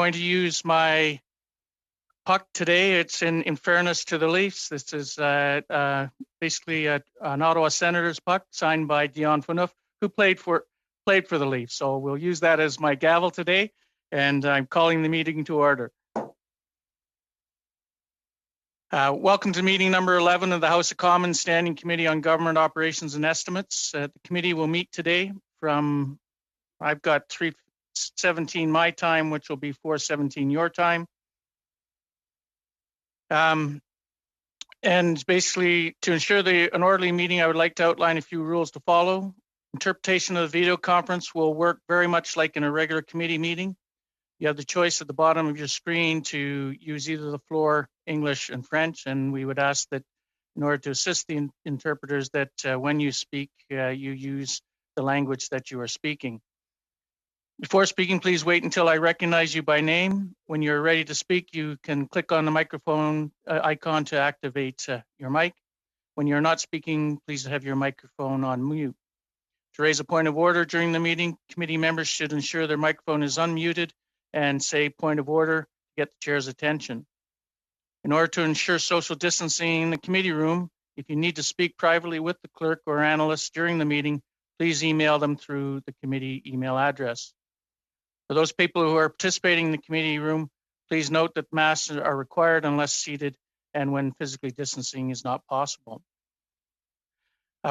going to use my puck today. It's in fairness to the Leafs. This is basically an Ottawa Senators puck signed by Dion Phaneuf, who played for the Leafs. So we'll use that as my gavel today, and I'm calling the meeting to order. Welcome to meeting number 11 of the House of Commons Standing Committee on Government Operations and Estimates. The committee will meet today from, I've got 3:17 my time, which will be 4:17 your time. And basically, to ensure an orderly meeting, I would like to outline a few rules to follow. Interpretation of the video conference will work very much like in a regular committee meeting. You have the choice at the bottom of your screen to use either the floor, English, and French, and we would ask that in order to assist the interpreters that when you speak, you use the language that you are speaking. Before speaking, please wait until I recognize you by name. When you're ready to speak, you can click on the microphone icon to activate your mic. When you're not speaking, please have your microphone on mute. To raise a point of order during the meeting, committee members should ensure their microphone is unmuted and say point of order to get the chair's attention. In order to ensure social distancing in the committee room, if you need to speak privately with the clerk or analyst during the meeting, please email them through the committee email address. For those people who are participating in the committee room, please note that masks are required unless seated and when physically distancing is not possible.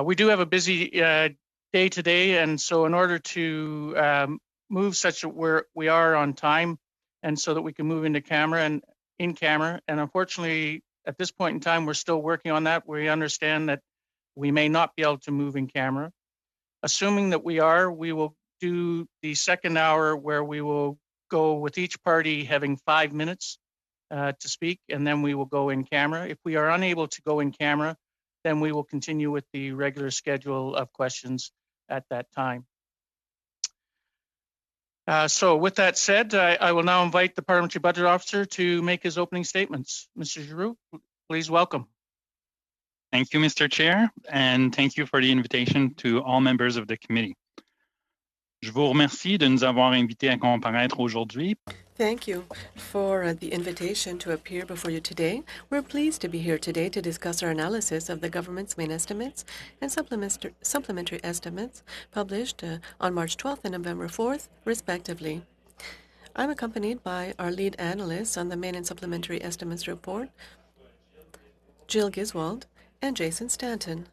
We do have a busy day today, and so in order to move such that we are on time and so that we can move into camera and in camera, and unfortunately at this point in time we're still working on that. We understand that we may not be able to move in camera. Assuming that we are, we will do the second hour where we will go with each party having 5 minutes to speak, and then we will go in camera. If we are unable to go in camera, then we will continue with the regular schedule of questions at that time. So with that said, I will now invite the Parliamentary Budget Officer to make his opening statements. Mr. Giroux, please welcome. Thank you, Mr. Chair, and thank you for the invitation to all members of the committee. Je vous remercie de nous avoir invités à comparaître aujourd'hui. Thank you for the invitation to appear before you today. We're pleased to be here today to discuss our analysis of the government's main estimates and supplementary estimates published on March 12th and November 4th, respectively. I'm accompanied by our lead analysts on the main and supplementary estimates report, Jill Giswald and Jason Stanton.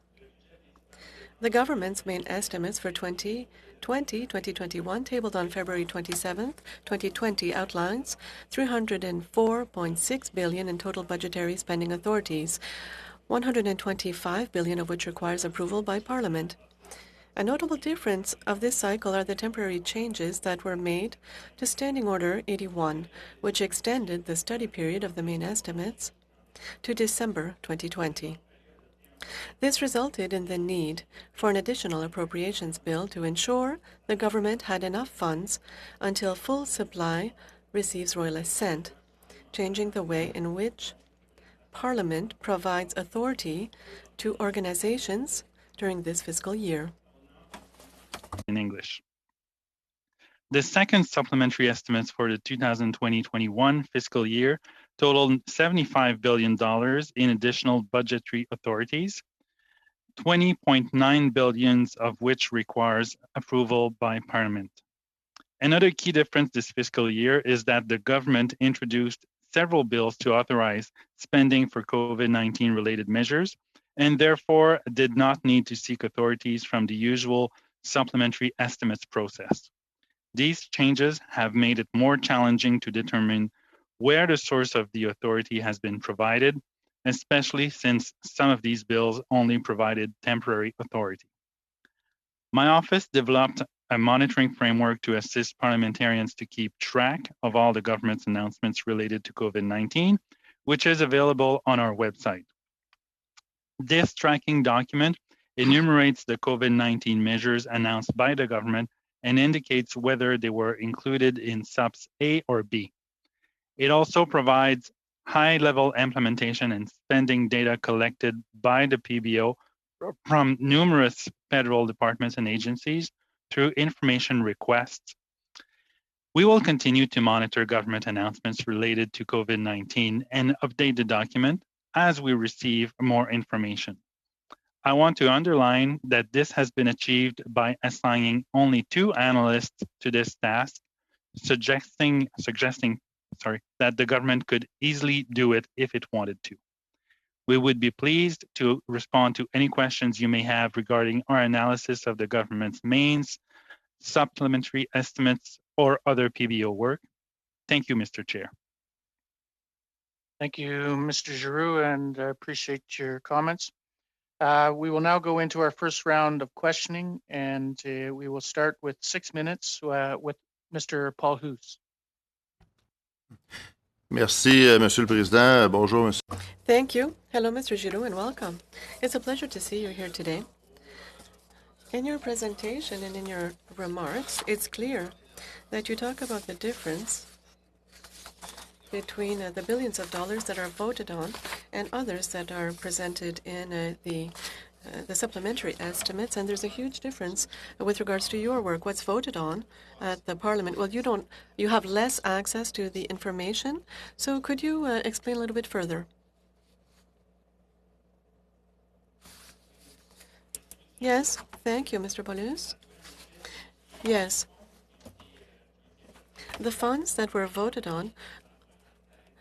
The government's main estimates for 2021, tabled on February 27th, 2020, outlines $304.6 billion in total budgetary spending authorities, $125 billion of which requires approval by Parliament. A notable difference of this cycle are the temporary changes that were made to Standing Order 81, which extended the study period of the main estimates to December 2020. This resulted in the need for an additional appropriations bill to ensure the government had enough funds until full supply receives royal assent, changing the way in which Parliament provides authority to organizations during this fiscal year. In English. The second supplementary estimates for the 2020-21 fiscal year totaled $75 billion in additional budgetary authorities, $20.9 billion of which requires approval by Parliament. Another key difference this fiscal year is that the government introduced several bills to authorize spending for COVID-19 related measures, and therefore did not need to seek authorities from the usual supplementary estimates process. These changes have made it more challenging to determine where the source of the authority has been provided, especially since some of these bills only provided temporary authority. My office developed a monitoring framework to assist parliamentarians to keep track of all the government's announcements related to COVID-19, which is available on our website. This tracking document enumerates the COVID-19 measures announced by the government and indicates whether they were included in subs A or B. It also provides high-level implementation and spending data collected by the PBO from numerous federal departments and agencies through information requests. We will continue to monitor government announcements related to COVID-19 and update the document as we receive more information. I want to underline that this has been achieved by assigning only 2 analysts to this task, suggesting that the government could easily do it if it wanted to. We would be pleased to respond to any questions you may have regarding our analysis of the government's mains, supplementary estimates, or other PBO work. Thank you, Mr. Chair. Thank you, Mr. Giroux, and I appreciate your comments. We will now go into our first round of questioning, and we will start with 6 minutes with Mr. Paul Hoos. Merci, Monsieur le Président. Bonjour, Monsieur. Thank you. Hello, Mr. Giroux, and welcome. It's a pleasure to see you here today. In your presentation and in your remarks, it's clear that you talk about the difference between the billions of dollars that are voted on and others that are presented in the supplementary estimates, and there's a huge difference with regards to your work. What's voted on at the Parliament? Well, you have less access to the information. So could you explain a little bit further? Yes, thank you, Mr. Paulus. Yes. The funds that were voted on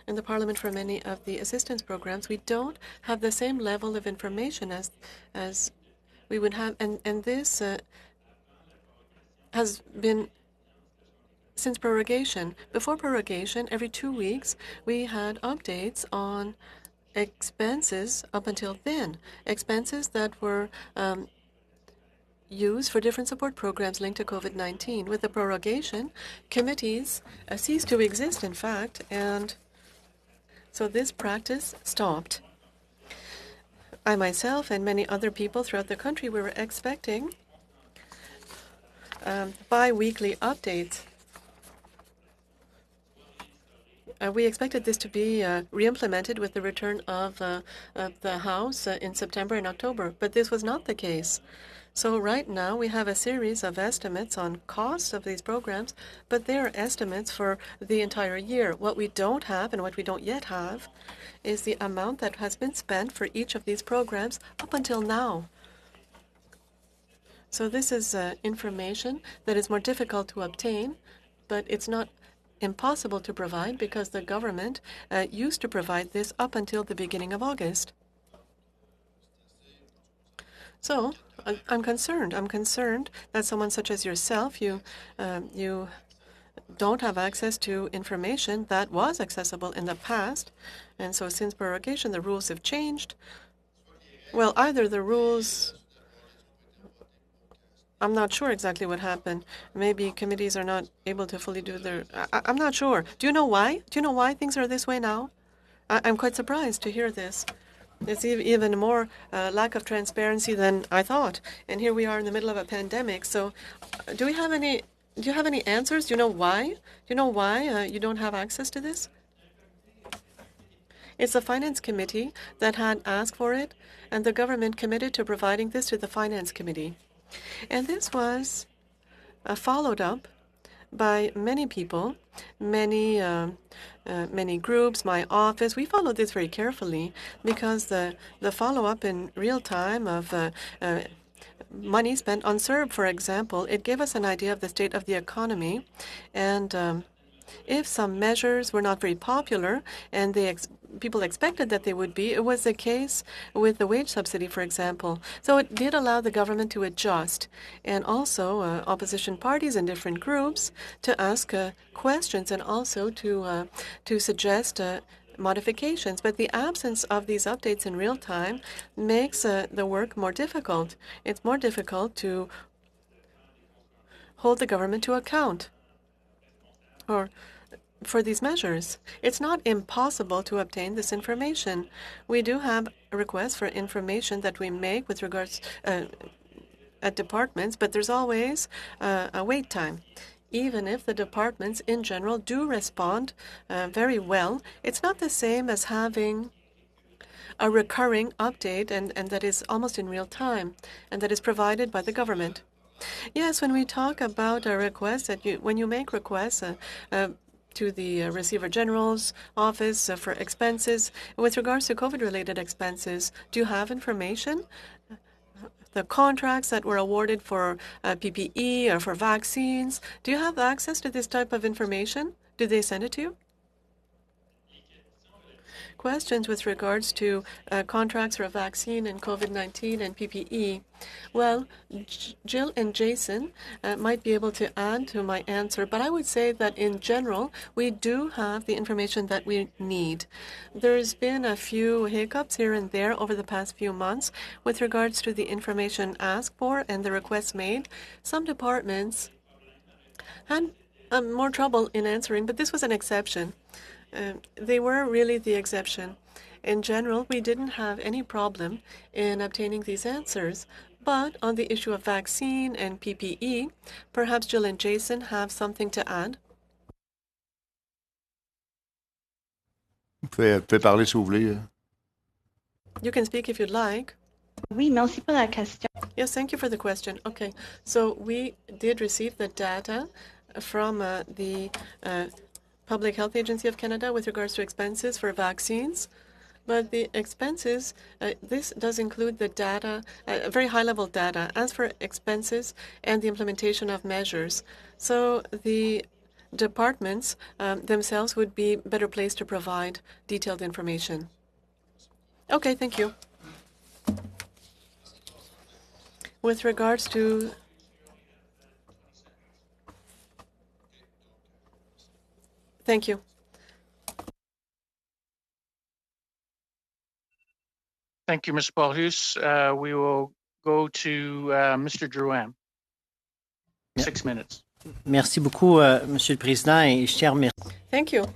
in the Parliament for many of the assistance programs, we don't have the same level of information as we would have, and this has been since prorogation. Before prorogation, every 2 weeks, we had updates on expenses up until then, expenses that were used for different support programs linked to COVID-19. With the prorogation, committees ceased to exist, in fact, and so this practice stopped. I myself and many other people throughout the country were expecting bi-weekly updates. We expected this to be re-implemented with the return of the House in September and October, but this was not the case. So right now we have a series of estimates on costs of these programs, but they are estimates for the entire year. What we don't have and what we don't yet have is the amount that has been spent for each of these programs up until now. So this is information that is more difficult to obtain, but it's not impossible to provide because the government used to provide this up until the beginning of August. So I'm concerned. I'm concerned that someone such as yourself, you don't have access to information that was accessible in the past. And so since prorogation, the rules have changed. Well, either the rules, I'm not sure exactly what happened. Maybe committees are not able to fully do their, I'm not sure. Do you know why? Do you know why things are this way now? I'm quite surprised to hear this. It's even more lack of transparency than I thought. And here we are in the middle of a pandemic. So do you have any answers? Do you know why? Do you know why you don't have access to this? It's the Finance Committee that had asked for it, and the government committed to providing this to the Finance Committee. And this was followed up by many people, many groups, my office. We followed this very carefully because the follow-up in real time of money spent on CERB, for example, it gave us an idea of the state of the economy. And if some measures were not very popular and people expected that they would be, it was the case with the wage subsidy, for example. So it did allow the government to adjust, and also opposition parties and different groups to ask questions and also to suggest modifications. But the absence of these updates in real time makes the work more difficult. It's more difficult to hold the government to account or for these measures. It's not impossible to obtain this information. We do have requests for information that we make with regards at departments, but there's always a wait time. Even if the departments in general do respond very well, it's not the same as having a recurring update and that is almost in real time and that is provided by the government. Yes, when we talk about a request, when you make requests to the Receiver General's office for expenses, with regards to COVID-related expenses, do you have information? The contracts that were awarded for PPE or for vaccines, do you have access to this type of information? Did they send it to you? Questions with regards to contracts for a vaccine and COVID-19 and PPE. Well, Jill and Jason might be able to add to my answer, but I would say that in general, we do have the information that we need. There's been a few hiccups here and there over the past few months with regards to the information asked for and the requests made. Some departments had more trouble in answering, but this was an exception. They were really the exception. In general, we didn't have any problem in obtaining these answers. But on the issue of vaccine and PPE, perhaps Jill and Jason have something to add. Vous pouvez parler si vous voulez. You can speak if you'd like. Oui, merci pour la question. Yes, thank you for the question. Okay, so we did receive the data from the Public Health Agency of Canada with regards to expenses for vaccines. But the expenses, this does include the data, very high-level data, as for expenses and the implementation of measures. So the departments themselves would be better placed to provide detailed information. Okay, thank you. With regards to Thank you. Thank you, Mr. Paulus. We will go to Mr. Drouin. 6 minutes. Merci beaucoup, Monsieur le Président, et je tiens à remercier. Thank you.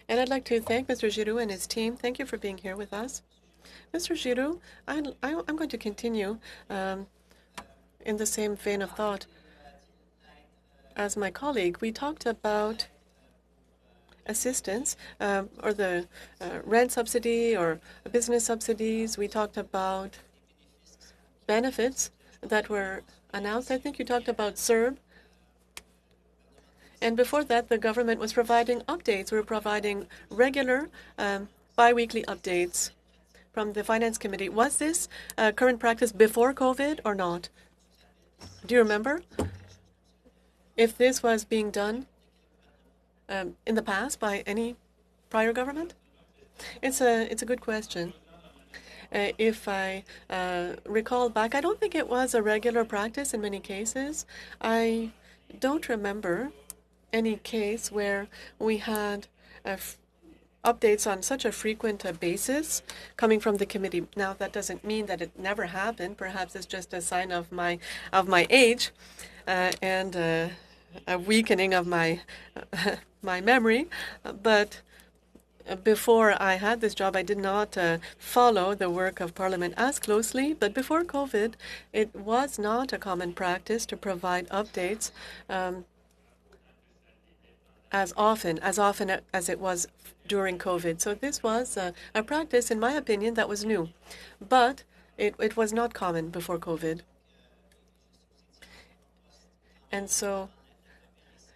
And I'd like to thank Mr. Giroux and his team. Thank you for being here with us. Mr. Giroux, I'm going to continue in the same vein of thought as my colleague. We talked about assistance or the rent subsidy or business subsidies. We talked about benefits that were announced. I think you talked about CERB. And before that, the government was providing updates. We were providing regular bi-weekly updates from the Finance Committee. Was this current practice before COVID or not? Do you remember if this was being done in the past by any prior government? It's a good question. If I recall back, I don't think it was a regular practice in many cases. I don't remember any case where we had updates on such a frequent basis coming from the committee. Now, that doesn't mean that it never happened. Perhaps it's just a sign of my age and a weakening of my my memory. But before I had this job, I did not follow the work of Parliament as closely. But before COVID, it was not a common practice to provide updates as often as it was during COVID. So this was a practice, in my opinion, that was new. But it was not common before COVID. And so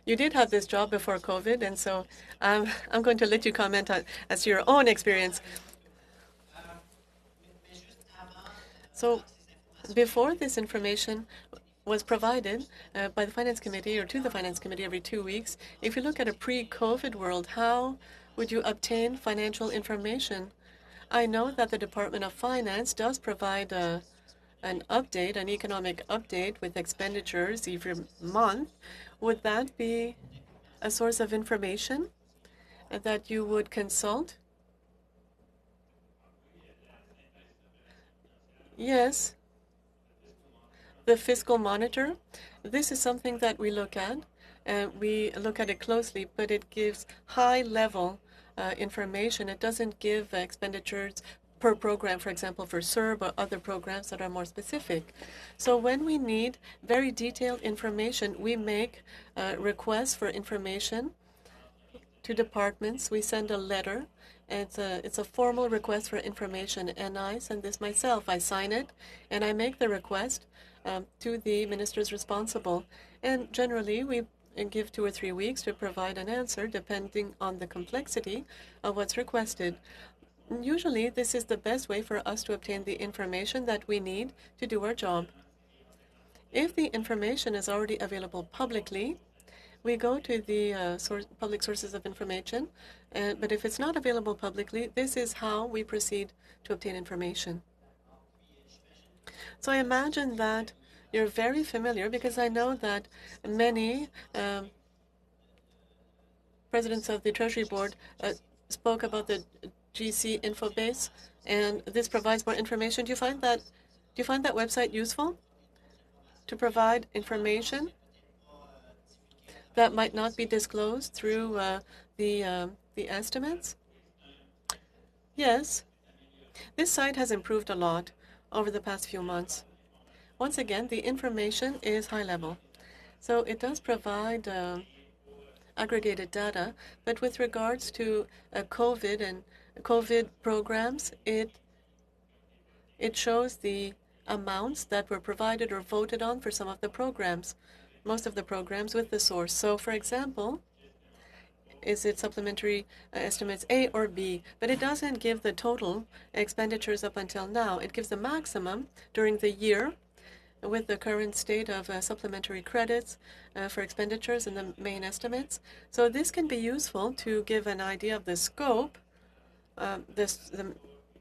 you did have this job before COVID, and so I'm going to let you comment on as to your own experience. So before this information was provided by the Finance Committee or to the Finance Committee every 2 weeks, if you look at a pre-COVID world, how would you obtain financial information? I know that the Department of Finance does provide an update, an economic update with expenditures every month. Would that be a source of information that you would consult? Yes. The fiscal monitor, this is something that we look at. We look at it closely, but it gives high-level information. It doesn't give expenditures per program, for example, for CERB or other programs that are more specific. So when we need very detailed information, we make requests for information to departments. We send a letter It's a formal request for information, and I send this myself. I sign it, and I make the request to the ministers responsible. And generally, we give 2 or 3 weeks to provide an answer, depending on the complexity of what's requested. Usually, this is the best way for us to obtain the information that we need to do our job. If the information is already available publicly, we go to the public sources of information, but if it's not available publicly, this is how we proceed to obtain information. So I imagine that you're very familiar, because I know that many presidents of the Treasury Board spoke about the GC Infobase, and this provides more information. Do you find that website useful to provide information that might not be disclosed through the estimates? Yes. This site has improved a lot over the past few months. Once again, the information is high level. So it does provide aggregated data, but with regards to COVID and COVID programs, it shows the amounts that were provided or voted on for some of the programs, most of the programs with the source. So, for example, is it supplementary estimates A or B? But it doesn't give the total expenditures up until now. It gives the maximum during the year with the current state of supplementary credits for expenditures in the main estimates. So this can be useful to give an idea of the scope, the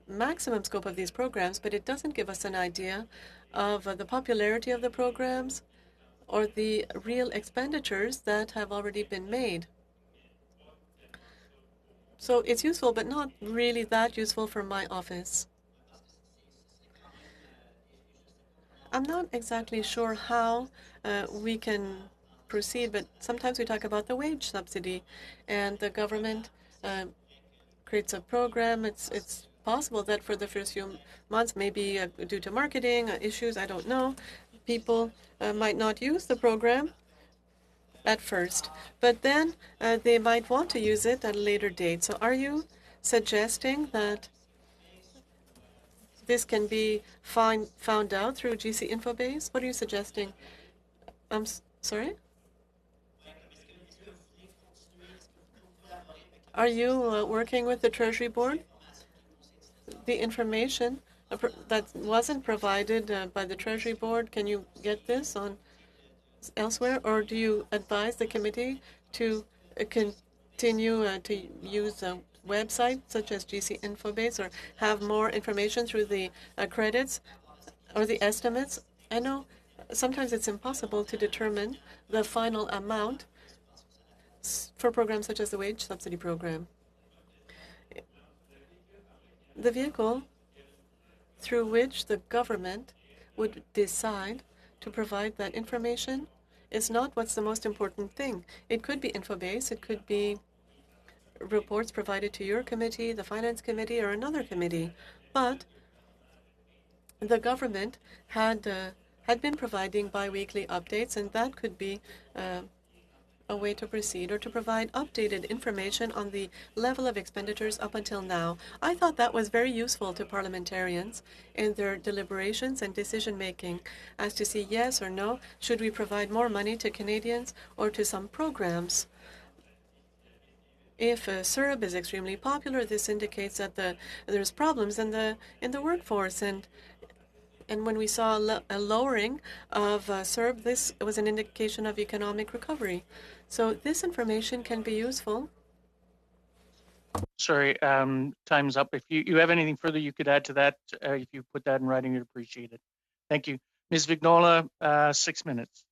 maximum scope of these programs, but it doesn't give us an idea of the popularity of the programs or the real expenditures that have already been made. So it's useful, but not really that useful for my office. I'm not exactly sure how we can proceed, but sometimes we talk about the wage subsidy, and the government creates a program. It's possible that for the first few months, maybe due to marketing issues, I don't know, people might not use the program at first, but then they might want to use it at a later date. So are you suggesting that this can be found out through GC Infobase? What are you suggesting? I'm sorry? Are you working with the Treasury Board? The information that wasn't provided by the Treasury Board, can you get this on elsewhere? Or do you advise the committee to continue to use a website such as GC Infobase, or have more information through the credits or the estimates? I know sometimes it's impossible to determine the final amount for programs such as the wage subsidy program. The vehicle through which the government would decide to provide that information is not what's the most important thing. It could be Infobase, it could be reports provided to your committee, the Finance Committee, or another committee. But the government had been providing biweekly updates, and that could be a way to proceed, or to provide updated information on the level of expenditures up until now. I thought that was very useful to parliamentarians in their deliberations and decision-making as to see yes or no, should we provide more money to Canadians or to some programs. If CERB is extremely popular, this indicates that there's problems in the workforce, and when we saw a lowering of CERB, this was an indication of economic recovery. So this information can be useful. Sorry, time's up. If you have anything further you could add to that, if you put that in writing, we'd appreciate it. Thank you. Ms. Vignola, 6 minutes.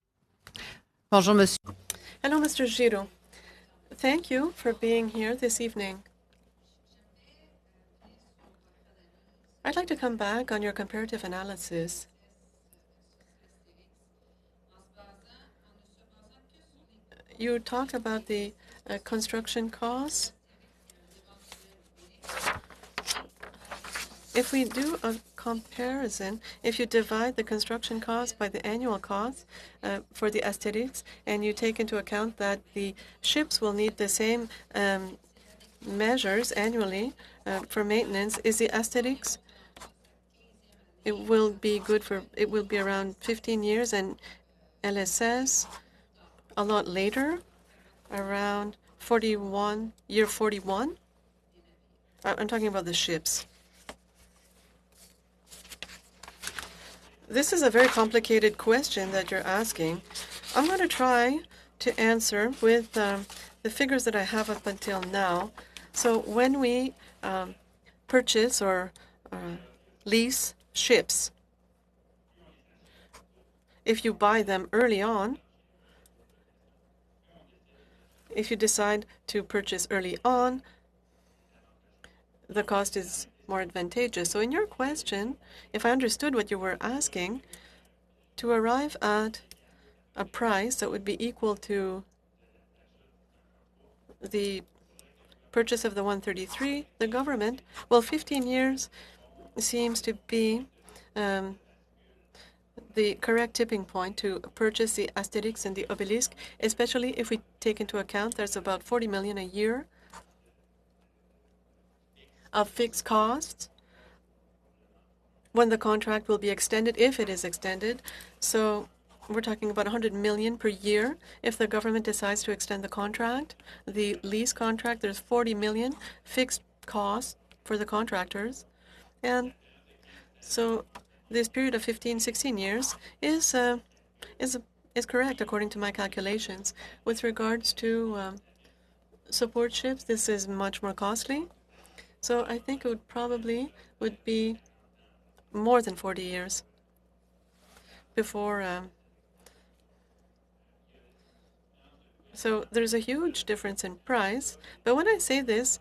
Bonjour, monsieur. Hello, Mr. Giraud. Thank you for being here this evening. I'd like to come back on your comparative analysis. You talked about the construction costs. If we do a comparison, if you divide the construction cost by the annual cost for the Astérix, and you take into account that the ships will need the same measures annually for maintenance is the aesthetics. It will be around 15 years, and LSS a lot later, around 41, year 41. I'm talking about the ships. This is a very complicated question that you're asking. I'm going to try to answer with the figures that I have up until now. So when we purchase or lease ships, if you buy them early on, if you decide to purchase early on, the cost is more advantageous. So in your question, if I understood what you were asking, to arrive at a price that would be equal to the purchase of the 133, the government, well, 15 years seems to be the correct tipping point to purchase the Asterix and the Obelisk, especially if we take into account there's about 40 million a year of fixed costs when the contract will be extended, if it is extended. So we're talking about 100 million per year if the government decides to extend the contract. The lease contract, there's 40 million fixed costs for the contractors. And so this period of 15, 16 years is correct according to my calculations. With regards to support ships, this is much more costly. So I think it would be more than 40 years before. So there's a huge difference in price. But when I say this,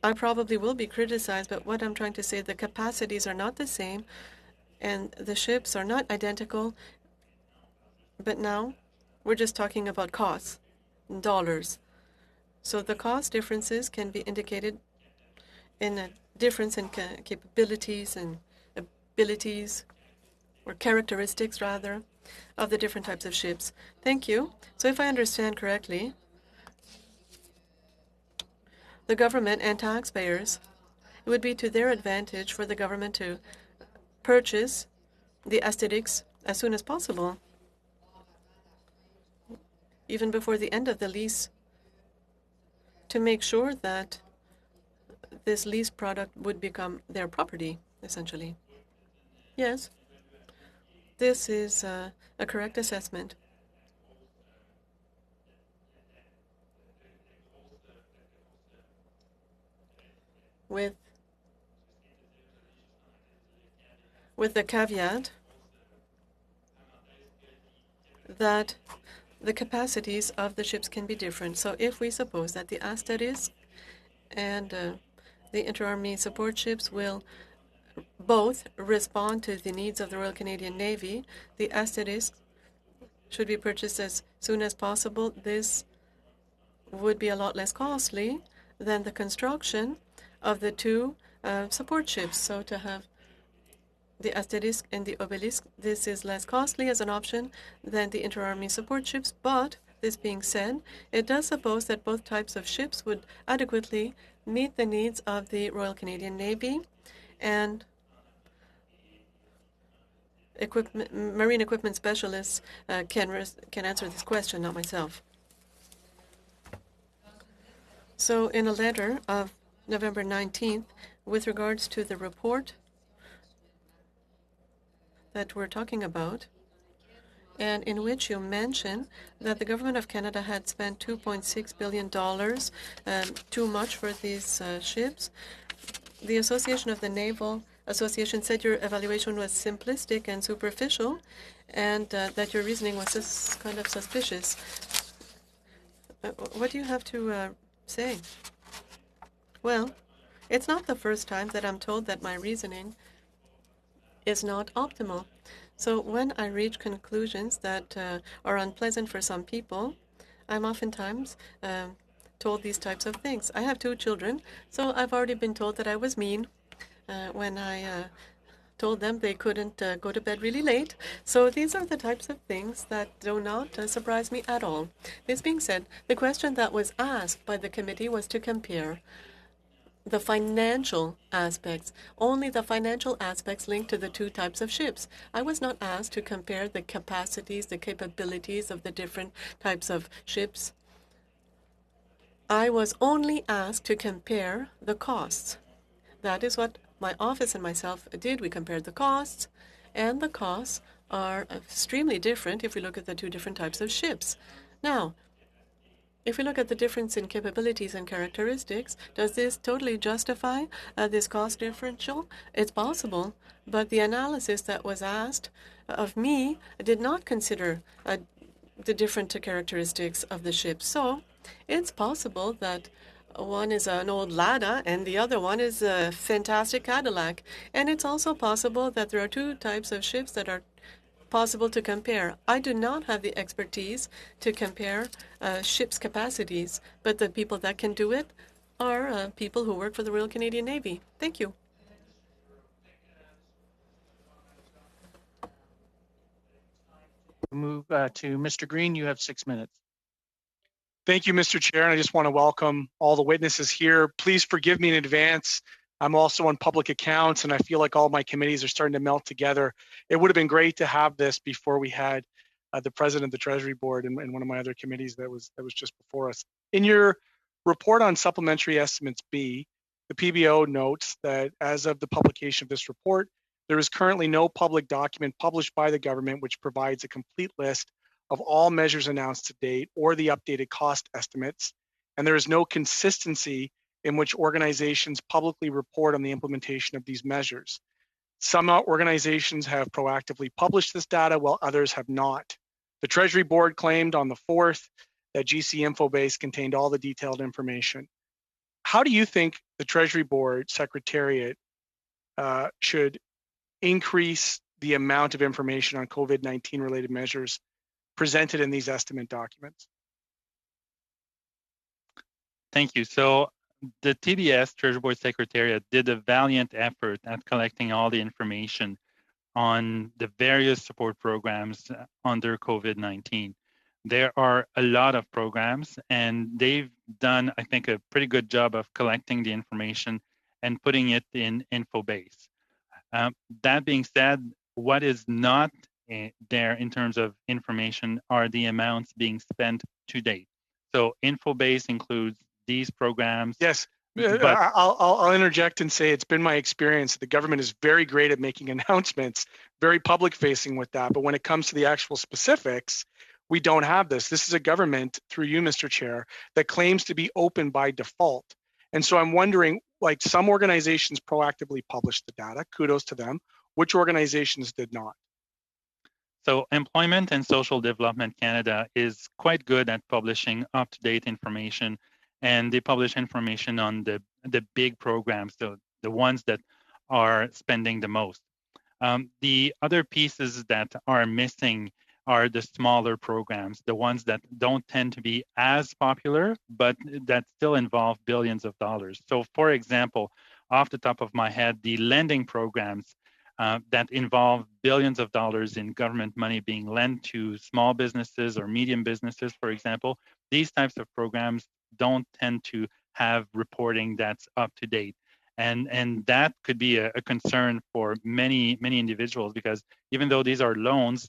I probably will be criticized, but what I'm trying to say, the capacities are not the same and the ships are not identical. But now we're just talking about costs, dollars. So the cost differences can be indicated in a difference in capabilities and abilities, or characteristics rather, of the different types of ships. Thank you. So if I understand correctly, the government and taxpayers, it would be to their advantage for the government to purchase the Asterix as soon as possible, even before the end of the lease, to make sure that this lease product would become their property, essentially. Yes, this is a correct assessment. With the caveat that the capacities of the ships can be different. So if we suppose that the Asterix and the Inter-Army support ships will both respond to the needs of the Royal Canadian Navy, the Asterix should be purchased as soon as possible. This would be a lot less costly than the construction of the two support ships. So to have the Asterix and the Obelisk, this is less costly as an option than the Inter-Army support ships. But this being said, it does suppose that both types of ships would adequately meet the needs of the Royal Canadian Navy, and marine equipment specialists can answer this question, not myself. So in a letter of November 19th, with regards to the report that we're talking about, and in which you mention that the government of Canada had spent $2.6 billion, too much for these ships. The Association of the Naval Association said your evaluation was simplistic and superficial, and that your reasoning was just kind of suspicious. What do you have to say? Well, it's not the first time that I'm told that my reasoning is not optimal. So when I reach conclusions that are unpleasant for some people, I'm oftentimes told these types of things. I have 2 children, so I've already been told that I was mean when I told them they couldn't go to bed really late. So these are the types of things that do not surprise me at all. This being said, the question that was asked by the committee was to compare the financial aspects, only the financial aspects linked to the two types of ships. I was not asked to compare the capacities, the capabilities of the different types of ships. I was only asked to compare the costs. That is what my office and myself did. We compared the costs, and the costs are extremely different if we look at the two different types of ships. Now, if we look at the difference in capabilities and characteristics, does this totally justify this cost differential? It's possible, but the analysis that was asked of me did not consider the different characteristics of the ship. So it's possible that one is an old Lada and the other one is a fantastic Cadillac. And it's also possible that there are two types of ships that are possible to compare. I do not have the expertise to compare ships' capacities, but the people that can do it are people who work for the Royal Canadian Navy. Thank you. Move to Mr. Green. You have 6 minutes. Thank you, Mr. Chair. And I just want to welcome all the witnesses here. Please forgive me in advance. I'm also on public accounts, and I feel like all my committees are starting to melt together. It would have been great to have this before we had the president of the Treasury Board and one of my other committees that was just before us. In your report on Supplementary Estimates B, the PBO notes that as of the publication of this report, there is currently no public document published by the government which provides a complete list of all measures announced to date or the updated cost estimates, and there is no consistency in which organizations publicly report on the implementation of these measures. Some organizations have proactively published this data while others have not. The Treasury Board claimed on the 4th that GC Infobase contained all the detailed information. How do you think the Treasury Board Secretariat should increase the amount of information on COVID-19 related measures presented in these estimate documents? Thank you. So the TBS, Treasury Board Secretariat, did a valiant effort at collecting all the information on the various support programs under COVID-19. There are a lot of programs, and they've done, I think, a pretty good job of collecting the information and putting it in Infobase. That being said, what is not there in terms of information are the amounts being spent to date. So Infobase includes these programs. Yes, but I'll interject and say it's been my experience that the government is very great at making announcements, very public facing with that. But when it comes to the actual specifics, we don't have this. This is a government, through you, Mr. Chair, that claims to be open by default. And so I'm wondering, like, some organizations proactively published the data, kudos to them. Which organizations did not? So Employment and Social Development Canada is quite good at publishing up-to-date information, and they publish information on the big programs, the ones that are spending the most. The other pieces that are missing are the smaller programs, the ones that don't tend to be as popular, but that still involve billions of dollars. So for example, off the top of my head, the lending programs that involve billions of dollars in government money being lent to small businesses or medium businesses, for example, these types of programs don't tend to have reporting that's up to date. And that could be a concern for many individuals, because even though these are loans,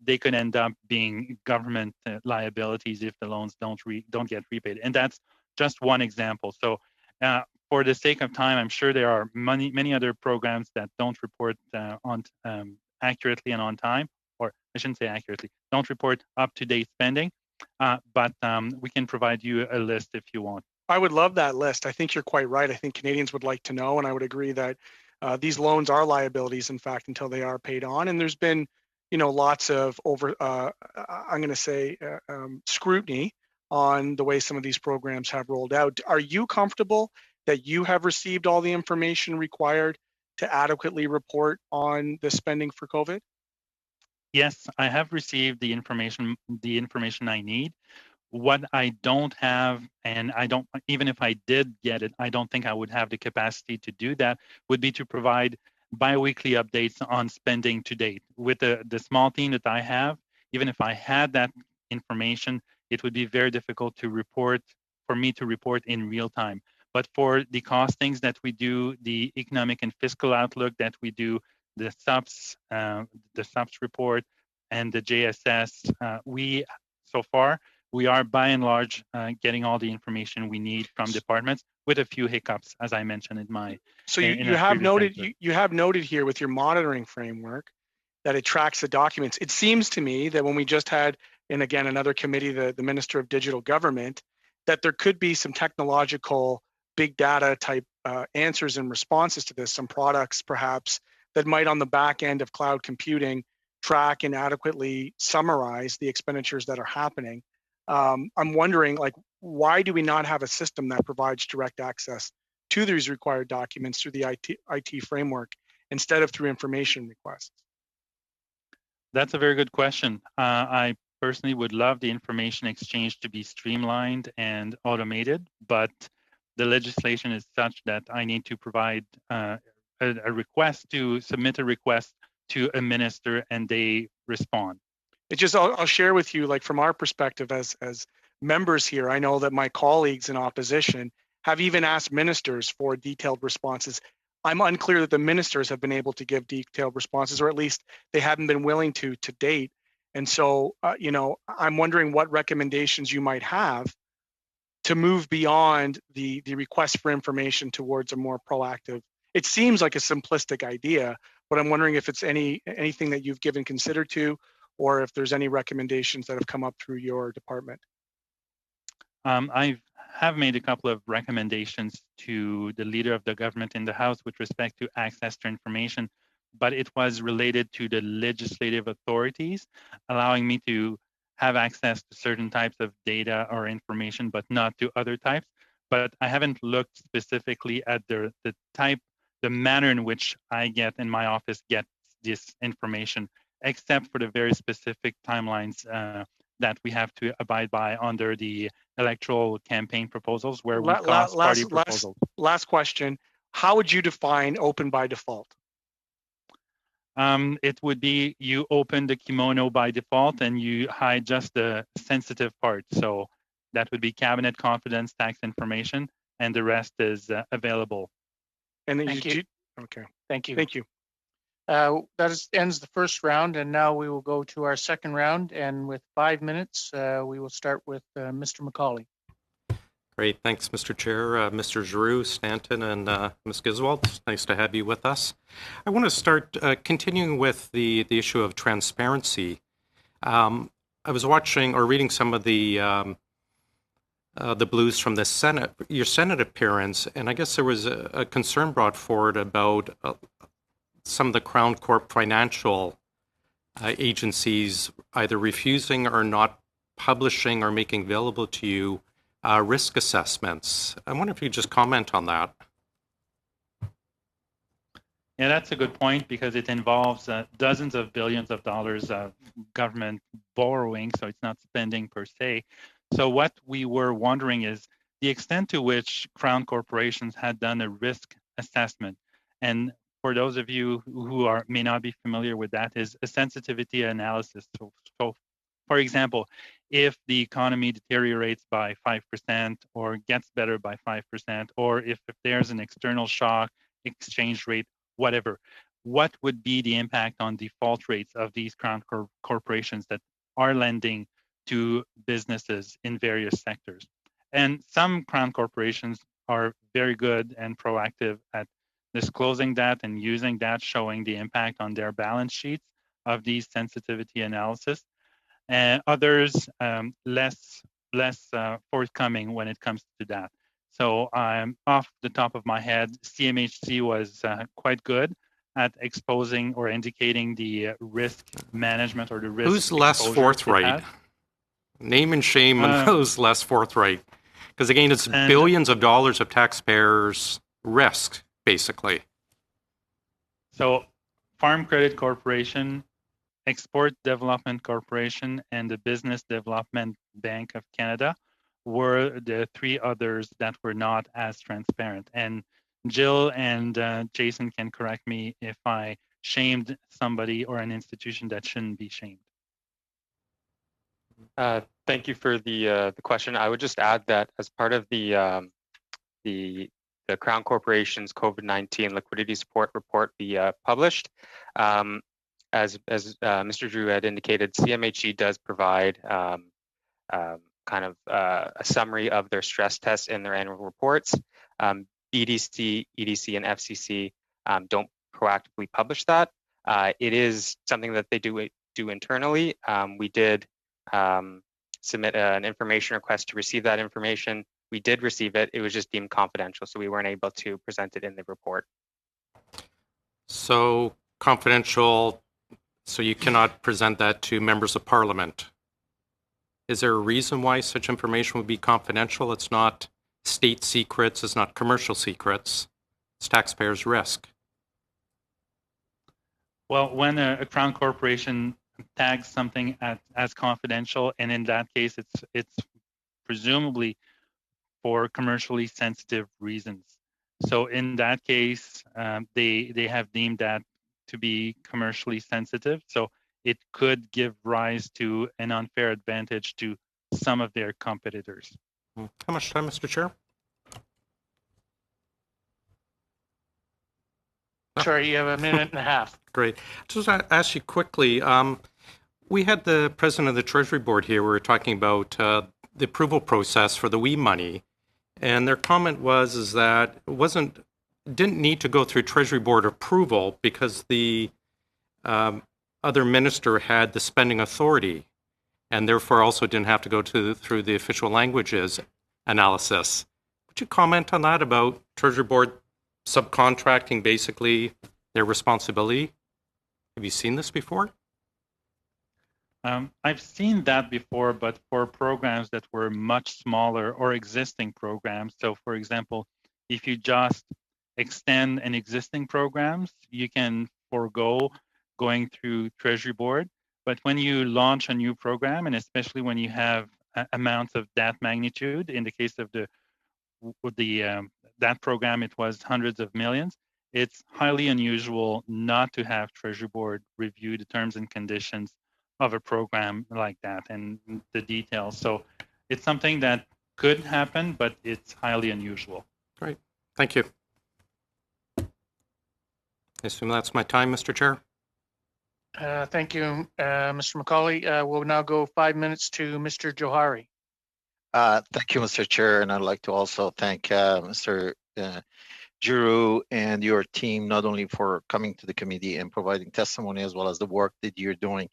they could end up being government liabilities if the loans don't get repaid. And that's just one example. So for the sake of time, I'm sure there are many other programs that don't report accurately and on time, or I shouldn't say accurately, don't report up-to-date spending, but we can provide you a list if you want. I would love that list. I think you're quite right. I think Canadians would like to know, and I would agree that these loans are liabilities, in fact, until they are paid on. And there's been, lots of I'm going to say, scrutiny on the way some of these programs have rolled out. Are you comfortable that you have received all the information required to adequately report on the spending for COVID? Yes, I have received the information I need. What I don't have, and even if I did get it, I don't think I would have the capacity to do that, would be to provide biweekly updates on spending to date. With the small team that I have, even if I had that information, it would be very difficult to report, for me to report in real time. But for the costings that we do, the economic and fiscal outlook that we do, the SUPS report, and the JSS, so far, we are by and large getting all the information we need from departments, with a few hiccups, as I mentioned in my. So you have noted you have noted here with your monitoring framework that it tracks the documents. It seems to me that when we just had, and again, another committee, the Minister of Digital Government, that there could be some technological big data type answers and responses to this, some products perhaps that might on the back end of cloud computing track and adequately summarize the expenditures that are happening. I'm wondering, like, why do we not have a system that provides direct access to these required documents through the IT framework instead of through information requests? That's a very good question. I personally would love the information exchange to be streamlined and automated, but the legislation is such that I need to provide a request, to submit a request to a minister, and they respond. It just, I'll share with you, like, from our perspective as members here, I know that my colleagues in opposition have even asked ministers for detailed responses. I'm unclear that the ministers have been able to give detailed responses, or at least they haven't been willing to date. And so, you know, I'm wondering what recommendations you might have to move beyond the request for information towards a more proactive. It seems like a simplistic idea, but I'm wondering if it's anything that you've given consider to, or if there's any recommendations that have come up through your department. I have made a couple of recommendations to the leader of the government in the House with respect to access to information, but it was related to the legislative authorities, allowing me to have access to certain types of data or information, but not to other types. But I haven't looked specifically at the manner in which I get in my office gets this information, except for the very specific timelines that we have to abide by under the electoral campaign proposals, where we cost party proposals. Last question. How would you define open by default? It would be you open the kimono by default and you hide just the sensitive part. So that would be cabinet confidence, tax information, and the rest is available. And then Thank you. Okay. Thank you. Thank you. Ends the first round, and now we will go to our second round. And with 5 minutes, we will start with Mr. McCauley. Great. Thanks, Mr. Chair, Mr. Giroux, Stanton, and Ms. Giswald. It's nice to have you with us. I want to start continuing with the issue of transparency. I was watching or reading some of the blues from the Senate, your Senate appearance, and I guess there was a concern brought forward about some of the Crown Corp financial agencies either refusing or not publishing or making available to you risk assessments. I wonder if you could just comment on that. Yeah, that's a good point, because it involves dozens of billions of dollars of government borrowing, so it's not spending per se. So what we were wondering is the extent to which Crown corporations had done a risk assessment. And for those of you who may not be familiar with that, is a sensitivity analysis. So for example, if the economy deteriorates by 5% or gets better by 5%, or if there's an external shock, exchange rate, whatever, what would be the impact on default rates of these Crown corporations that are lending to businesses in various sectors? And some Crown corporations are very good and proactive at disclosing that and using that, showing the impact on their balance sheets of these sensitivity analysis. And others less forthcoming when it comes to that. So off the top of my head, CMHC was quite good at exposing or indicating the risk management or the risk. Who's less forthright? Name and shame on who's less forthright. Because again, it's billions of dollars of taxpayers' risk, basically. So Farm Credit Corporation, Export Development Corporation, and the Business Development Bank of Canada were the three others that were not as transparent. And Jill and Jason can correct me if I shamed somebody or an institution that shouldn't be shamed. Thank you for the question. I would just add that as part of the Crown Corporation's COVID-19 liquidity support report be published, as Mr. Drew had indicated, CMHE does provide kind of a summary of their stress tests in their annual reports. BDC, EDC, and FCC don't proactively publish that. It is something that they do internally. We did submit an information request to receive that information. We did receive it. It was just deemed confidential, so we weren't able to present it in the report. So confidential, so you cannot present that to members of parliament. Is there a reason why such information would be confidential? It's not state secrets, it's not commercial secrets, it's taxpayers' risk. Well, when a Crown Corporation tags something as confidential, and in that case, it's presumably for commercially sensitive reasons. So in that case, they have deemed that to be commercially sensitive. So it could give rise to an unfair advantage to some of their competitors. How much time, Mr. Chair? Sorry, you have a minute and a half. Great. Just ask you quickly, we had the president of the Treasury Board here. We were talking about the approval process for the WE money, and their comment was that it didn't need to go through Treasury Board approval because the other minister had the spending authority, and therefore also didn't have to go through the official languages analysis. Would you comment on that about Treasury Board subcontracting basically their responsibility? Have you seen this before? I've seen that before, but for programs that were much smaller or existing programs. So for example, if you just extend an existing programs, you can forego going through Treasury Board. But when you launch a new program, and especially when you have amounts of that magnitude, in the case of that program, it was hundreds of millions. It's highly unusual not to have Treasury Board review the terms and conditions of a program like that and the details. So it's something that could happen, but it's highly unusual. Great. Thank you. I assume that's my time, Mr. Chair. Thank you, Mr. McCauley. We'll now go 5 minutes to Mr. Johari. Thank you, Mr. Chair, and I'd like to also thank Mr. Giroux and your team, not only for coming to the committee and providing testimony, as well as the work that you're doing.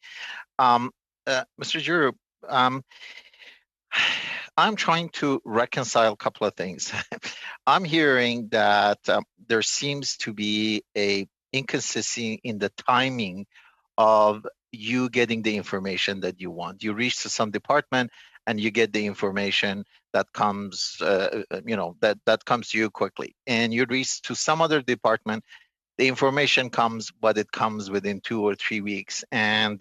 Mr. Giroux, I'm trying to reconcile a couple of things. I'm hearing that there seems to be a inconsistency in the timing of you getting the information that you want. You reach to some department and you get the information that comes, that comes to you quickly. And you reach to some other department, the information comes, but it comes within 2 or 3 weeks. And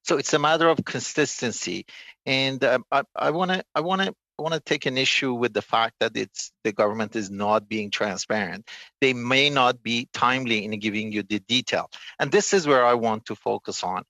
so it's a matter of consistency. And I want to take an issue with the fact that the government is not being transparent. They may not be timely in giving you the detail. And this is where I want to focus on.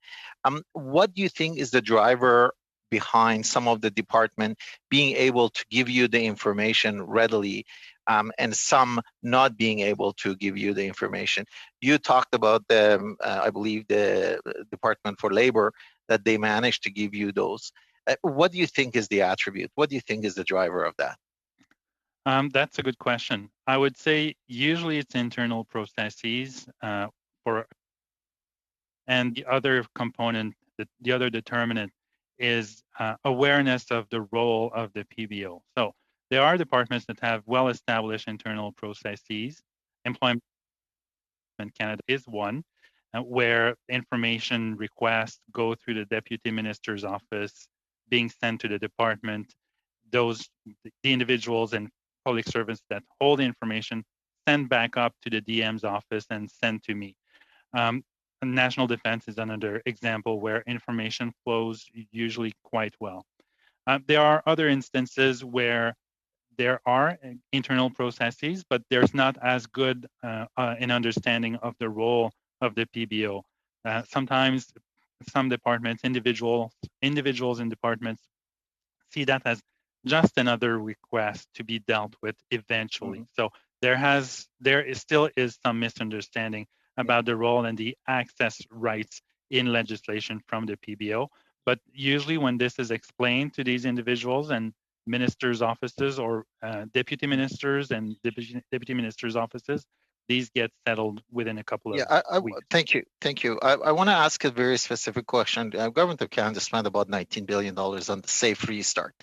What do you think is the driver behind some of the department being able to give you the information readily, and some not being able to give you the information? You talked about I believe the Department for Labor, that they managed to give you those. What do you think is the attribute? What do you think is the driver of that? That's a good question. I would say usually it's internal processes and the other component, the other determinant is awareness of the role of the PBO. So there are departments that have well-established internal processes. Employment Canada is one, where information requests go through the Deputy Minister's office, being sent to the department. The individuals and public servants that hold the information send back up to the DM's office and send to me. National Defense is another example where information flows usually quite well. There are other instances where there are internal processes, but there's not as good an understanding of the role of the PBO. Sometimes some departments, individuals in departments see that as just another request to be dealt with eventually. So still is some misunderstanding about the role and the access rights in legislation from the PBO. But usually when this is explained to these individuals and ministers' offices or deputy ministers and deputy ministers' offices, these get settled within a couple of weeks. Thank you. I want to ask a very specific question. Government of Canada spent about $19 billion on the Safe Restart.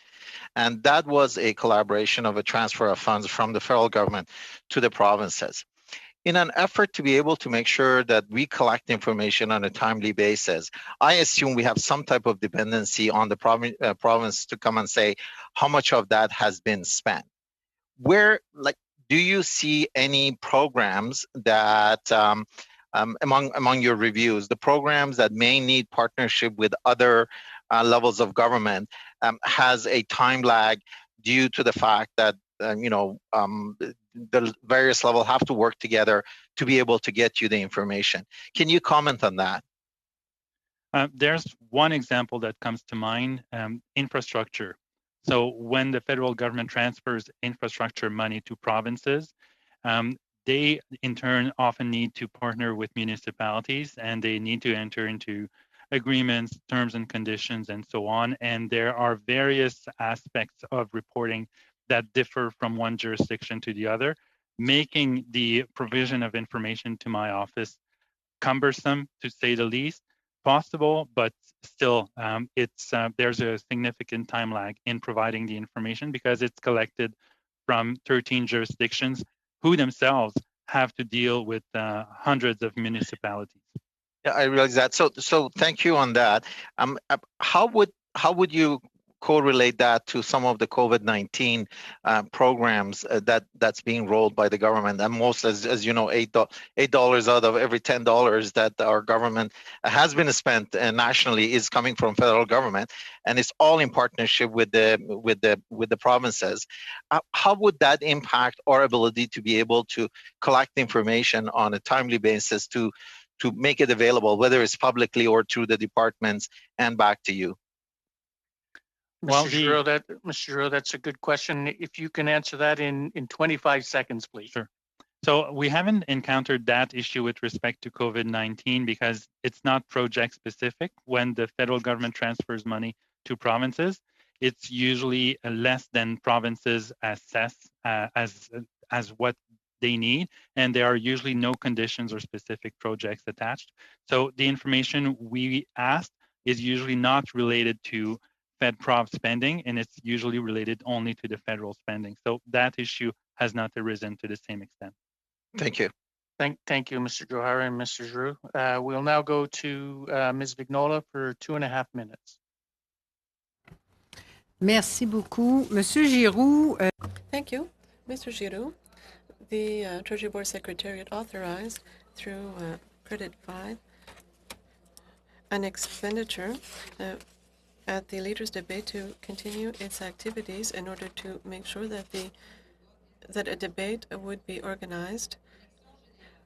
And that was a collaboration of a transfer of funds from the federal government to the provinces. In an effort to be able to make sure that we collect information on a timely basis, I assume we have some type of dependency on the province to come and say how much of that has been spent. Do you see any programs that among your reviews, the programs that may need partnership with other levels of government has a time lag due to the fact that the various levels have to work together to be able to get you the information? Can you comment on that? There's one example that comes to mind, infrastructure. So when the federal government transfers infrastructure money to provinces, they in turn often need to partner with municipalities, and they need to enter into agreements, terms and conditions, and so on. And there are various aspects of reporting that differ from one jurisdiction to the other, making the provision of information to my office cumbersome, to say the least. Possible, but still, there's a significant time lag in providing the information because it's collected from 13 jurisdictions who themselves have to deal with hundreds of municipalities. Yeah, I realize that. So thank you on that. How would you correlate that to some of the COVID-19 programs that's being rolled by the government? And most, as you know, $8 out of every $10 that our government has been spent nationally is coming from federal government, and it's all in partnership with the provinces. How would that impact our ability to be able to collect information on a timely basis to make it available, whether it's publicly or through the departments and back to you? Mr. Giroux, that's a good question. If you can answer that in 25 seconds, please. Sure. So we haven't encountered that issue with respect to COVID-19 because it's not project specific. When the federal government transfers money to provinces, it's usually less than provinces assess as what they need, and there are usually no conditions or specific projects attached. So the information we asked is usually not related to FedProv spending, and it's usually related only to the federal spending. So that issue has not arisen to the same extent. Thank you. Thank you, Mr. Johara and Mr. Giroux. We'll now go to Ms. Vignola for 2.5 minutes. Merci beaucoup. Monsieur Giroux. Thank you, Mr. Giroux. The Treasury Board Secretariat authorized through Credit 5 an expenditure at the leaders' debate to continue its activities in order to make sure that that a debate would be organized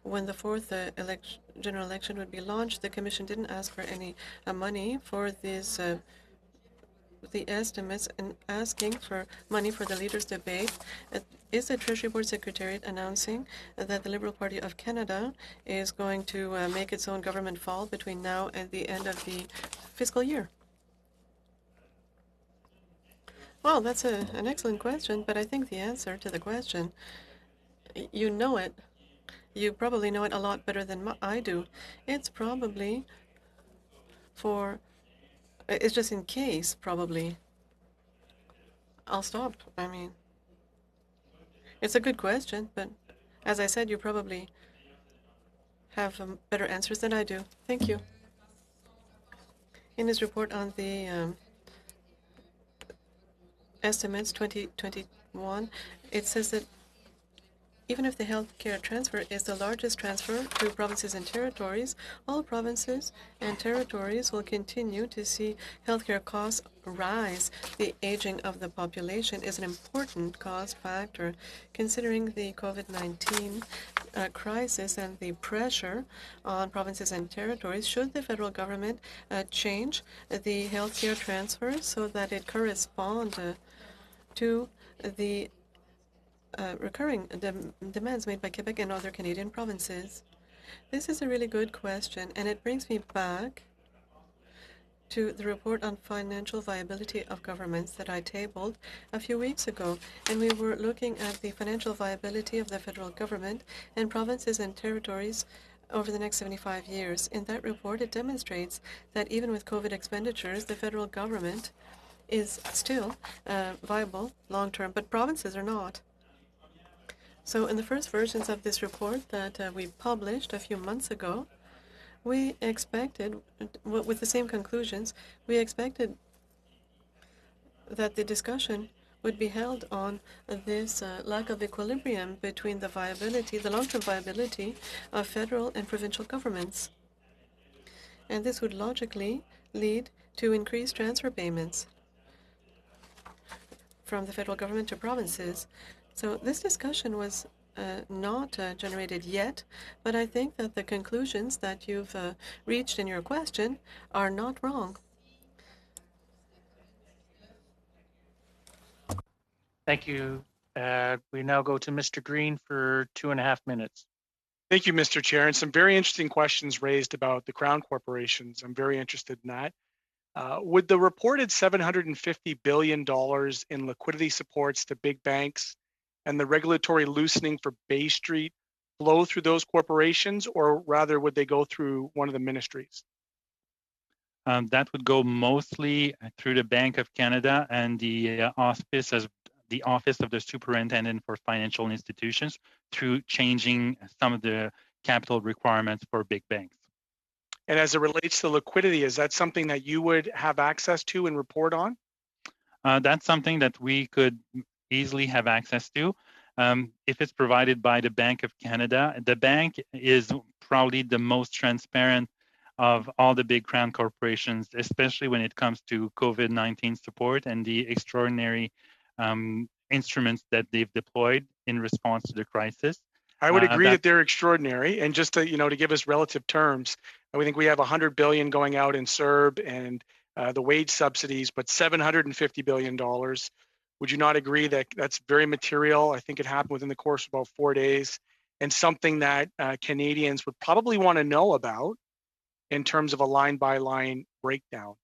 when the fourth general election would be launched. The Commission didn't ask for any money for this the estimates, and asking for money for the leaders' debate. Is the Treasury Board Secretariat announcing that the Liberal Party of Canada is going to make its own government fall between now and the end of the fiscal year? Well, that's an excellent question, but I think the answer to the question, you know it. You probably know it a lot better than I do. It's probably it's just in case, probably. I'll stop. I mean, it's a good question, but as I said, you probably have better answers than I do. Thank you. In his report on the estimates 2021, it says that Even if the healthcare transfer is the largest transfer to provinces and territories, all provinces and territories will continue to see healthcare costs rise. The aging of the population is an important cost factor. Considering the COVID-19 crisis and the pressure on provinces and territories, should the federal government change the healthcare transfer so that it corresponds to the recurring demands made by Quebec and other Canadian provinces? This is a really good question, and it brings me back to the report on financial viability of governments that I tabled a few weeks ago. And we were looking at the financial viability of the federal government and provinces and territories over the next 75 years. In that report, it demonstrates that even with COVID expenditures, the federal government is still viable long-term, but provinces are not. So in the first versions of this report that we published a few months ago, we expected, with the same conclusions, we expected that the discussion would be held on this lack of equilibrium between the viability, the long-term viability of federal and provincial governments. And this would logically lead to increased transfer payments from the federal government to provinces. So this discussion was not generated yet, but I think that the conclusions that you've reached in your question are not wrong. Thank you. We now go to Mr. Green for 2.5 minutes. Thank you, Mr. Chair. And some very interesting questions raised about the Crown corporations. I'm very interested in that. Would the reported $750 billion in liquidity supports to big banks and the regulatory loosening for Bay Street flow through those corporations, or rather would they go through one of the ministries? That would go mostly through the Bank of Canada and the Office of the Superintendent for Financial Institutions, through changing some of the capital requirements for big banks. And as it relates to liquidity, is that something that you would have access to and report on? That's something that we could easily have access to. If it's provided by the Bank of Canada, the bank is probably the most transparent of all the big Crown corporations, especially when it comes to COVID-19 support and the extraordinary instruments that they've deployed in response to the crisis. I would agree that they're extraordinary. And just to, to give us relative terms, we think we have $100 billion going out in CERB and the wage subsidies, but $750 billion. Would you not agree that that's very material? I think it happened within the course of about 4 days, and something that Canadians would probably want to know about in terms of a line-by-line breakdown.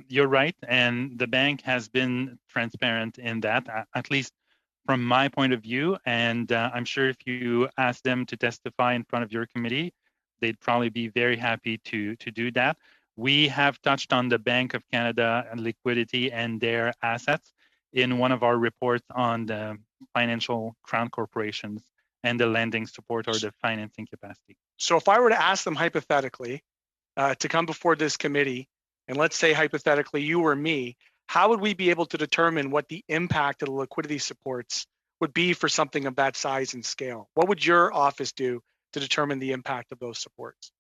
You're right, and the bank has been transparent in that, at least from my point of view, and I'm sure if you ask them to testify in front of your committee, they'd probably be very happy to do that. We have touched on the Bank of Canada and liquidity and their assets in one of our reports on the financial Crown corporations and the lending support or the financing capacity. So if I were to ask them hypothetically to come before this committee, and let's say hypothetically you or me, how would we be able to determine what the impact of the liquidity supports would be for something of that size and scale? What would your office do to determine the impact of those supports?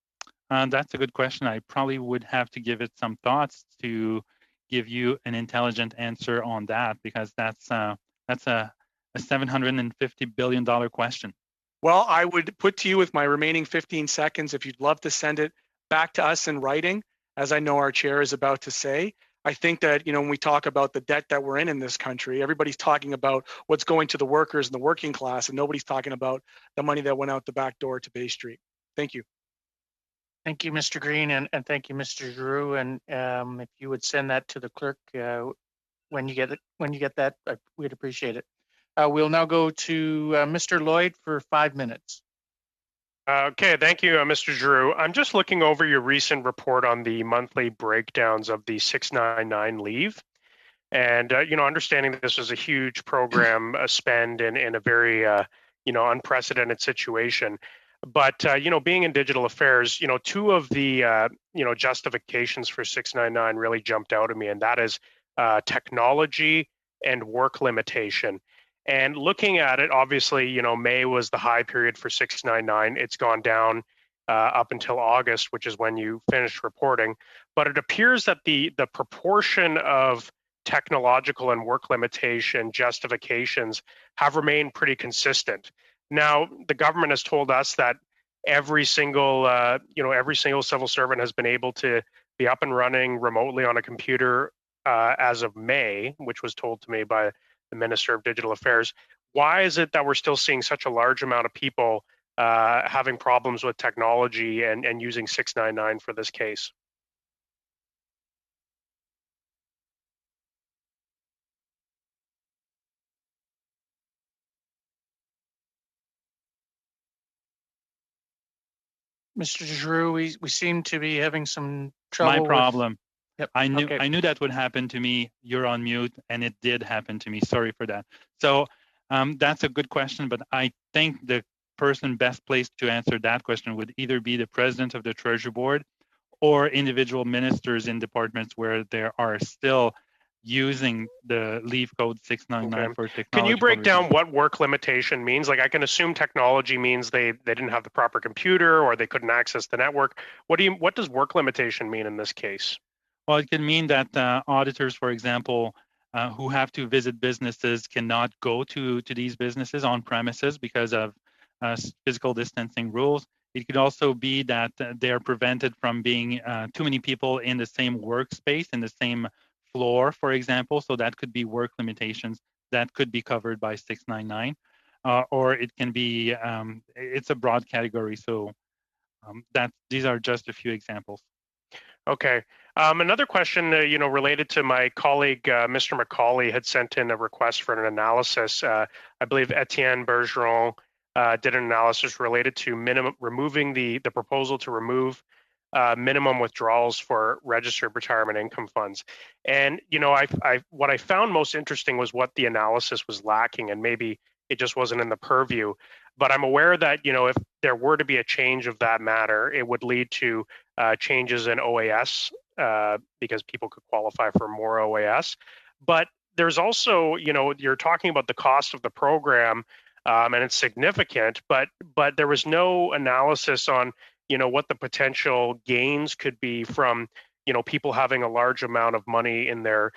That's a good question. I probably would have to give it some thoughts to give you an intelligent answer on that, because that's a $750 billion question. Well, I would put to you with my remaining 15 seconds, if you'd love to send it back to us in writing, as I know our chair is about to say. I think that, when we talk about the debt that we're in this country, everybody's talking about what's going to the workers and the working class, and nobody's talking about the money that went out the back door to Bay Street. Thank you. Thank you, Mr. Green, and thank you, Mr. Giroux. And if you would send that to the clerk when you get that, we'd appreciate it. We'll now go to Mr. Lloyd for 5 minutes. Okay, thank you, Mr. Giroux. I'm just looking over your recent report on the monthly breakdowns of the 699 leave. And, understanding that this was a huge program spend in a very, unprecedented situation. But, being in digital affairs, two of the, justifications for 699 really jumped out at me, and that is technology and work limitation. And looking at it, obviously, May was the high period for 699. It's gone down up until August, which is when you finished reporting. But it appears that the proportion of technological and work limitation justifications have remained pretty consistent. Now, the government has told us that every single civil servant has been able to be up and running remotely on a computer as of May, which was told to me by the Minister of Digital Affairs. Why is it that we're still seeing such a large amount of people having problems with technology and using 699 for this case? Mr. Giroux, we seem to be having some trouble. My problem. Yep. I knew that would happen to me. You're on mute, and it did happen to me. Sorry for that. So that's a good question, but I think the person best placed to answer that question would either be the president of the Treasury Board or individual ministers in departments where there are still using the leave code 699 for technology. Can you break down what work limitation means? Like, I can assume technology means they didn't have the proper computer or they couldn't access the network. What does work limitation mean in this case? Well, it can mean that auditors, for example, who have to visit businesses cannot go to these businesses on premises because of physical distancing rules. It could also be that they are prevented from being too many people in the same workspace, in the same floor, for example. So that could be work limitations that could be covered by 699. Or it can be, it's a broad category. So these are just a few examples. Okay. Another question, related to my colleague, Mr. McCauley, had sent in a request for an analysis. I believe Etienne Bergeron did an analysis related to removing the proposal to remove minimum withdrawals for registered retirement income funds. And, what I found most interesting was what the analysis was lacking, and maybe it just wasn't in the purview. But I'm aware that, if there were to be a change of that matter, it would lead to changes in OAS because people could qualify for more OAS. But there's also, you're talking about the cost of the program, and it's significant, but there was no analysis on, what the potential gains could be from, people having a large amount of money in their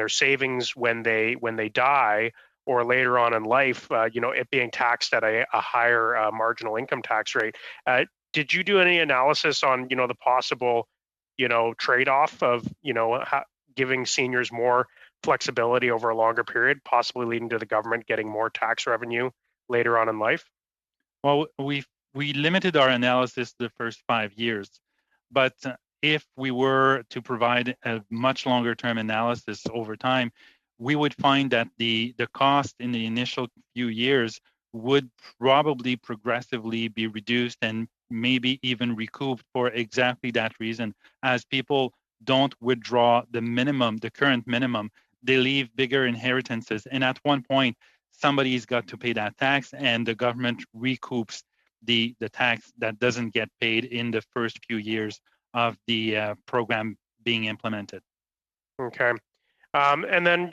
savings when they die, or later on in life, it being taxed at a higher marginal income tax rate. Did you do any analysis on, the possible, trade-off of, giving seniors more flexibility over a longer period, possibly leading to the government getting more tax revenue later on in life? Well, we limited our analysis to the first 5 years, but if we were to provide a much longer term analysis over time, we would find that the cost in the initial few years would probably progressively be reduced and maybe even recouped for exactly that reason. As people don't withdraw the current minimum, they leave bigger inheritances. And at one point, somebody's got to pay that tax, and the government recoups the tax that doesn't get paid in the first few years of the program being implemented. Okay. And then,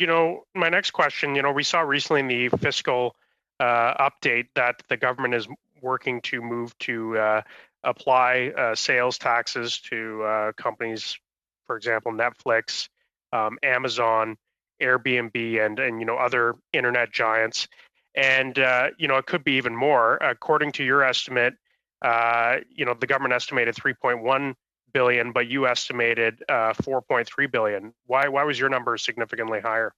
my next question, we saw recently in the fiscal update that the government is working to move to apply sales taxes to companies, for example, Netflix, Amazon, Airbnb, and other internet giants. And, it could be even more. According to your estimate, the government estimated 3.1 billion, but you estimated 4.3 billion. Why was your number significantly higher?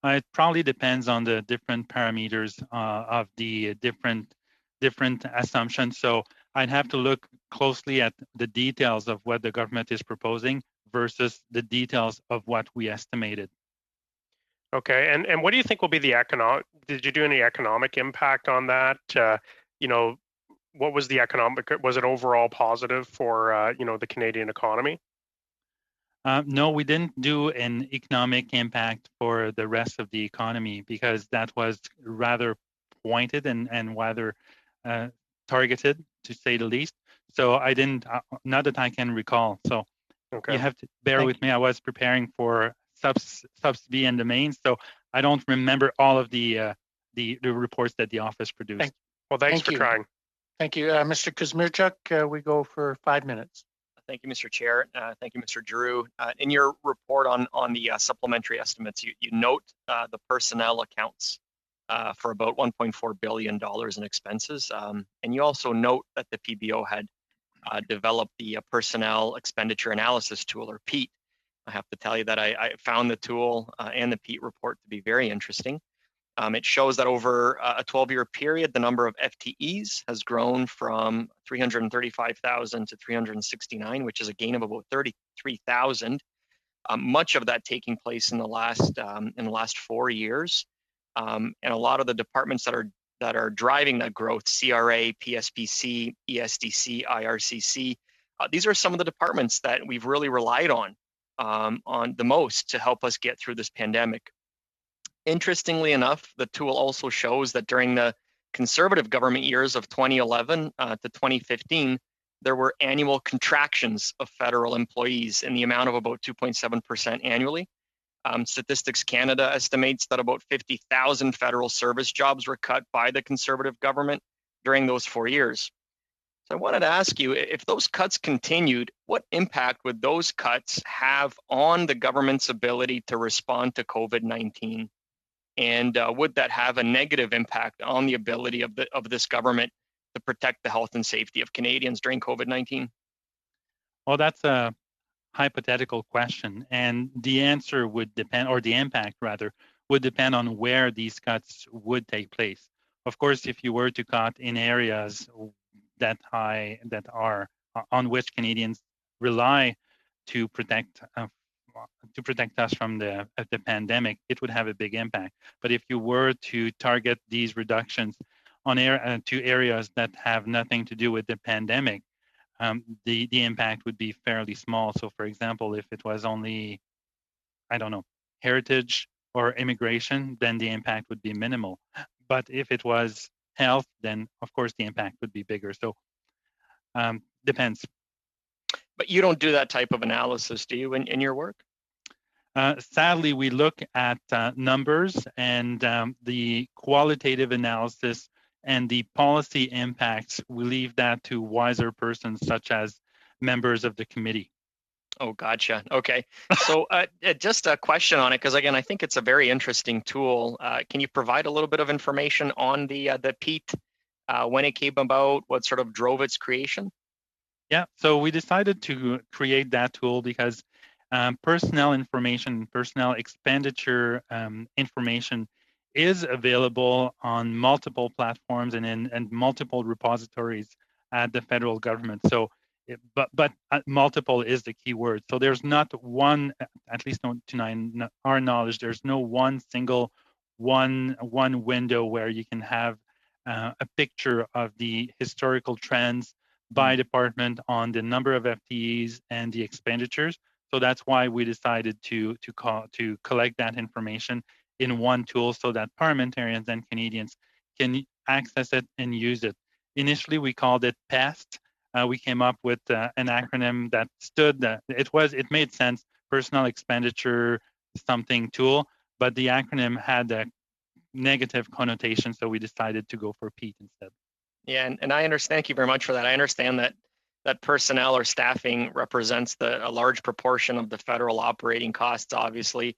It probably depends on the different parameters of the different assumptions. So I'd have to look closely at the details of what the government is proposing versus the details of what we estimated. Okay, and what do you think will be the economic? Did you do any economic impact on that? What was the economic? Was it overall positive for the Canadian economy? No, we didn't do an economic impact for the rest of the economy because that was rather pointed and rather targeted, to say the least. So I didn't, not that I can recall. So you have to bear with me. I was preparing for subsidy and domains, so I don't remember all of the the reports that the office produced. Well, thanks Thank for you. trying. Thank you. Mr. Kuzmirchuk, we go for 5 minutes. Thank you, Mr. Chair. Thank you, Mr. Drew. In your report on the supplementary estimates, you note the personnel accounts for about $1.4 billion in expenses. And you also note that the PBO had developed the personnel expenditure analysis tool, or PEAT. I have to tell you that I found the tool and the PEAT report to be very interesting. It shows that over a 12-year period, the number of FTEs has grown from 335,000 to 369, which is a gain of about 33,000. Much of that taking place in the last 4 years, and a lot of the departments that are driving that growth: CRA, PSPC, ESDC, IRCC. These are some of the departments that we've really relied on the most to help us get through this pandemic. Interestingly enough, the tool also shows that during the Conservative government years of 2011 to 2015, there were annual contractions of federal employees in the amount of about 2.7% annually. Statistics Canada estimates that about 50,000 federal service jobs were cut by the Conservative government during those 4 years. So I wanted to ask you, if those cuts continued, what impact would those cuts have on the government's ability to respond to COVID-19? And would that have a negative impact on the ability of this government to protect the health and safety of Canadians during COVID-19? Well, that's a hypothetical question, and the answer would depend, or the impact rather, would depend on where these cuts would take place. Of course, if you were to cut in areas that are on which Canadians rely to protect us from the pandemic, it would have a big impact. But if you were to target these reductions on to areas that have nothing to do with the pandemic, the impact would be fairly small. So, for example, if it was only, I don't know, heritage or immigration, then the impact would be minimal. But if it was health, then of course the impact would be bigger. So, depends. But you don't do that type of analysis, do you, in your work? Sadly, we look at numbers and the qualitative analysis and the policy impacts. We leave that to wiser persons such as members of the committee. Oh, gotcha. Okay. So just a question on it, because again, I think it's a very interesting tool. Can you provide a little bit of information on the PEAT, when it came about, what sort of drove its creation? Yeah, so we decided to create that tool because personnel information, personnel expenditure information is available on multiple platforms and multiple repositories at the federal government. So, but multiple is the key word. So there's not one, at least to our knowledge, there's no one single one window where you can have a picture of the historical trends by department on the number of FTEs and the expenditures. So that's why we decided to collect that information in one tool so that parliamentarians and Canadians can access it and use it. Initially, we called it PEST. We came up with an acronym that it made sense, Personnel Expenditure Something Tool, but the acronym had a negative connotation, so we decided to go for PEAT instead. Yeah, and I understand. Thank you very much for that. I understand that personnel or staffing represents a large proportion of the federal operating costs, obviously.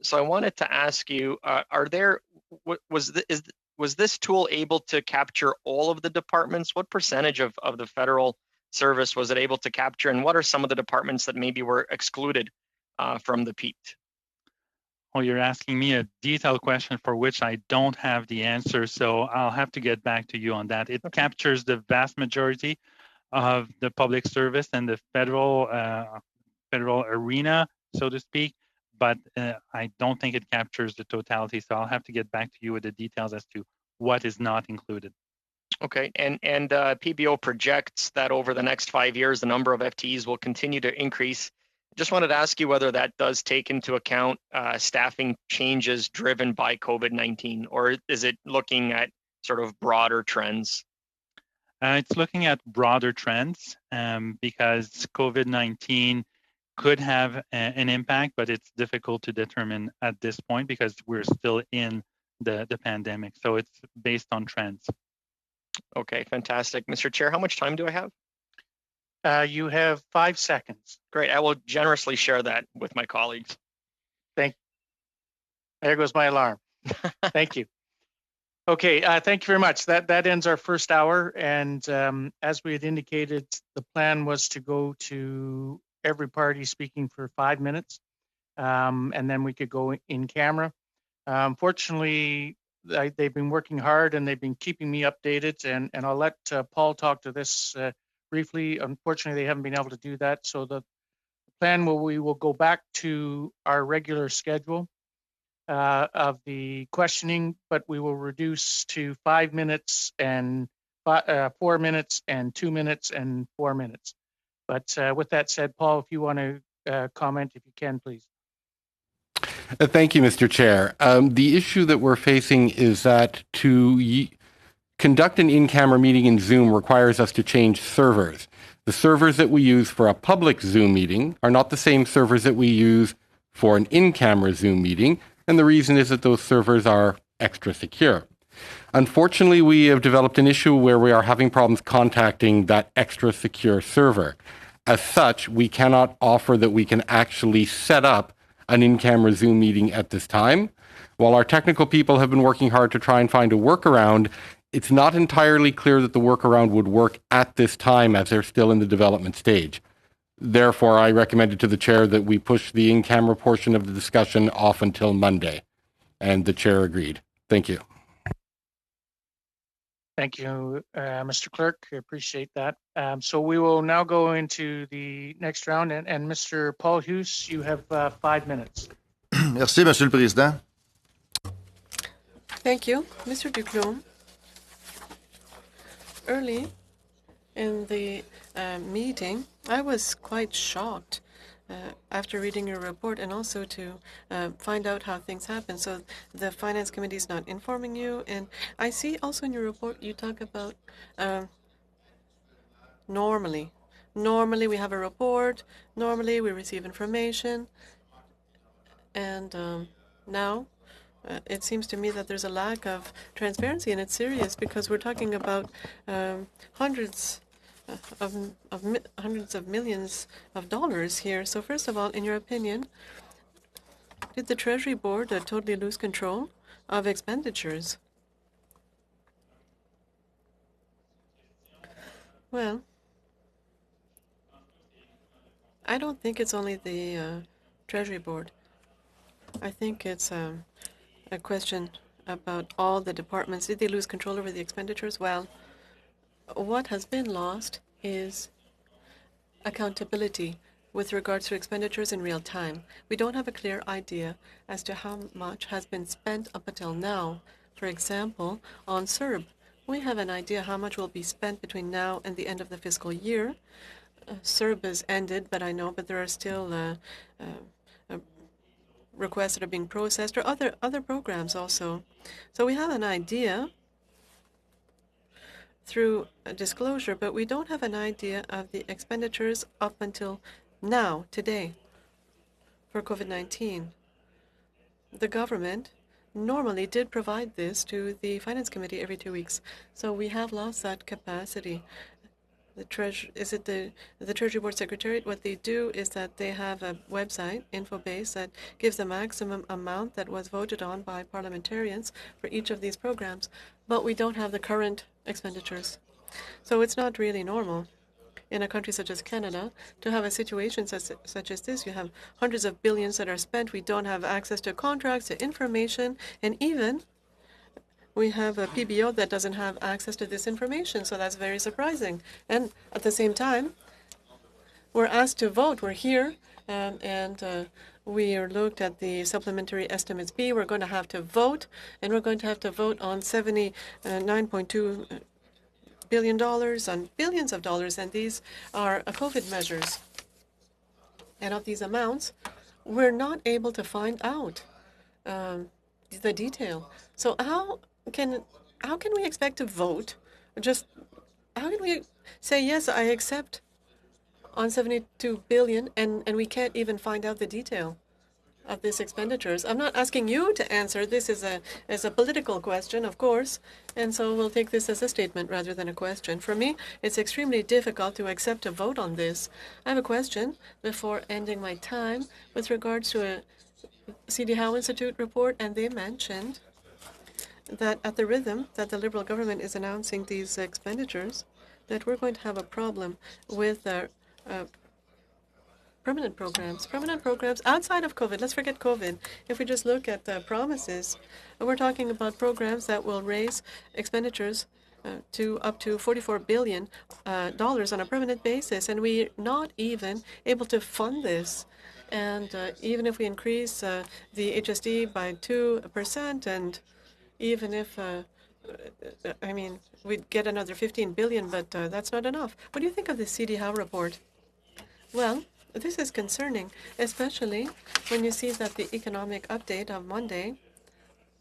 So I wanted to ask you: was this tool able to capture all of the departments? What percentage of the federal service was it able to capture, and what are some of the departments that maybe were excluded from the PEAT? Well, you're asking me a detailed question for which I don't have the answer, so I'll have to get back to you on that. It captures the vast majority of the public service and the federal arena, so to speak, but I don't think it captures the totality. So I'll have to get back to you with the details as to what is not included. Okay, and PBO projects that over the next 5 years, the number of FTEs will continue to increase. Just wanted to ask you whether that does take into account staffing changes driven by COVID-19, or is it looking at sort of broader trends? It's looking at broader trends because COVID-19 could have an impact, but it's difficult to determine at this point because we're still in the pandemic. So it's based on trends. Okay, fantastic. Mr. Chair, how much time do I have? You have 5 seconds. Great. I will generously share that with my colleagues. There goes my alarm. Thank you. Okay, thank you very much. That ends our first hour. And as we had indicated, the plan was to go to every party speaking for 5 minutes, and then we could go in camera. Fortunately, they've been working hard and they've been keeping me updated. And I'll let Paul talk to this briefly. Unfortunately, they haven't been able to do that. So the plan we will go back to our regular schedule of the questioning, but we will reduce to 5 minutes and 4 minutes and 2 minutes and 4 minutes. But with that said, Paul, if you want to comment, if you can, please. Thank you, Mr. Chair. The issue that we're facing is that to conduct an in-camera meeting in Zoom requires us to change servers. The servers that we use for a public Zoom meeting are not the same servers that we use for an in-camera Zoom meeting, and the reason is that those servers are extra secure. Unfortunately, we have developed an issue where we are having problems contacting that extra secure server. As such, we cannot offer that we can actually set up an in-camera Zoom meeting at this time. While our technical people have been working hard to try and find a workaround, it's not entirely clear that the workaround would work at this time as they're still in the development stage. Therefore, I recommended to the chair that we push the in-camera portion of the discussion off until Monday, and the chair agreed. Thank you. Thank you, Mr. Clerk. I appreciate that. So we will now go into the next round, and Mr. Paul Hughes, you have 5 minutes. Merci, Monsieur le Président. Thank you, Mr. Duclos. Early in the meeting, I was quite shocked after reading your report and also to find out how things happen. So the Finance Committee is not informing you. And I see also in your report you talk about normally. Normally we have a report. Normally we receive information. And now it seems to me that there's a lack of transparency, and it's serious because we're talking about hundreds of millions of dollars here. So first of all, in your opinion, did the Treasury Board totally lose control of expenditures? Well, I don't think it's only the Treasury Board. I think it's a question about all the departments. Did they lose control over the expenditures? Well, what has been lost is accountability with regards to expenditures in real time. We don't have a clear idea as to how much has been spent up until now. For example, on CERB, we have an idea how much will be spent between now and the end of the fiscal year. CERB has ended, but there are still requests that are being processed, or other programs also. So we have an idea through a disclosure, but we don't have an idea of the expenditures up until now, today, for COVID-19. The government normally did provide this to the Finance Committee every 2 weeks, so we have lost that capacity. The Treasury Board Secretariat, what they do is that they have a website, InfoBase, that gives the maximum amount that was voted on by parliamentarians for each of these programs, but we don't have the current expenditures. So it's not really normal in a country such as Canada to have a situation such as this. You have hundreds of billions that are spent. We don't have access to contracts, to information, and even we have a PBO that doesn't have access to this information, so that's very surprising. And at the same time, we're asked to vote. We're here, and we are looked at the supplementary estimates B. We're going to have to vote, and we're going to have to vote on $79.2 billion, on billions of dollars, and these are COVID measures. And of these amounts, we're not able to find out the detail. So how can we expect to vote? How can we say, yes, I accept on 72 billion, and we can't even find out the detail? of these expenditures? I'm not asking you to answer. This is a political question, of course, and so we'll take this as a statement rather than a question. For me, it's extremely difficult to accept a vote on this. I have a question before ending my time with regards to a C.D. Howe Institute report, and they mentioned that at the rhythm that the Liberal government is announcing these expenditures, that we're going to have a problem with permanent programs outside of COVID. Let's forget COVID. If we just look at the promises, we're talking about programs that will raise expenditures to up to $44 billion on a permanent basis, and we're not even able to fund this. And even if we increase the HSD by 2%, and even if we'd get another 15 billion, but that's not enough. What do you think of the C.D. Howe report? Well, this is concerning, especially when you see that the economic update of Monday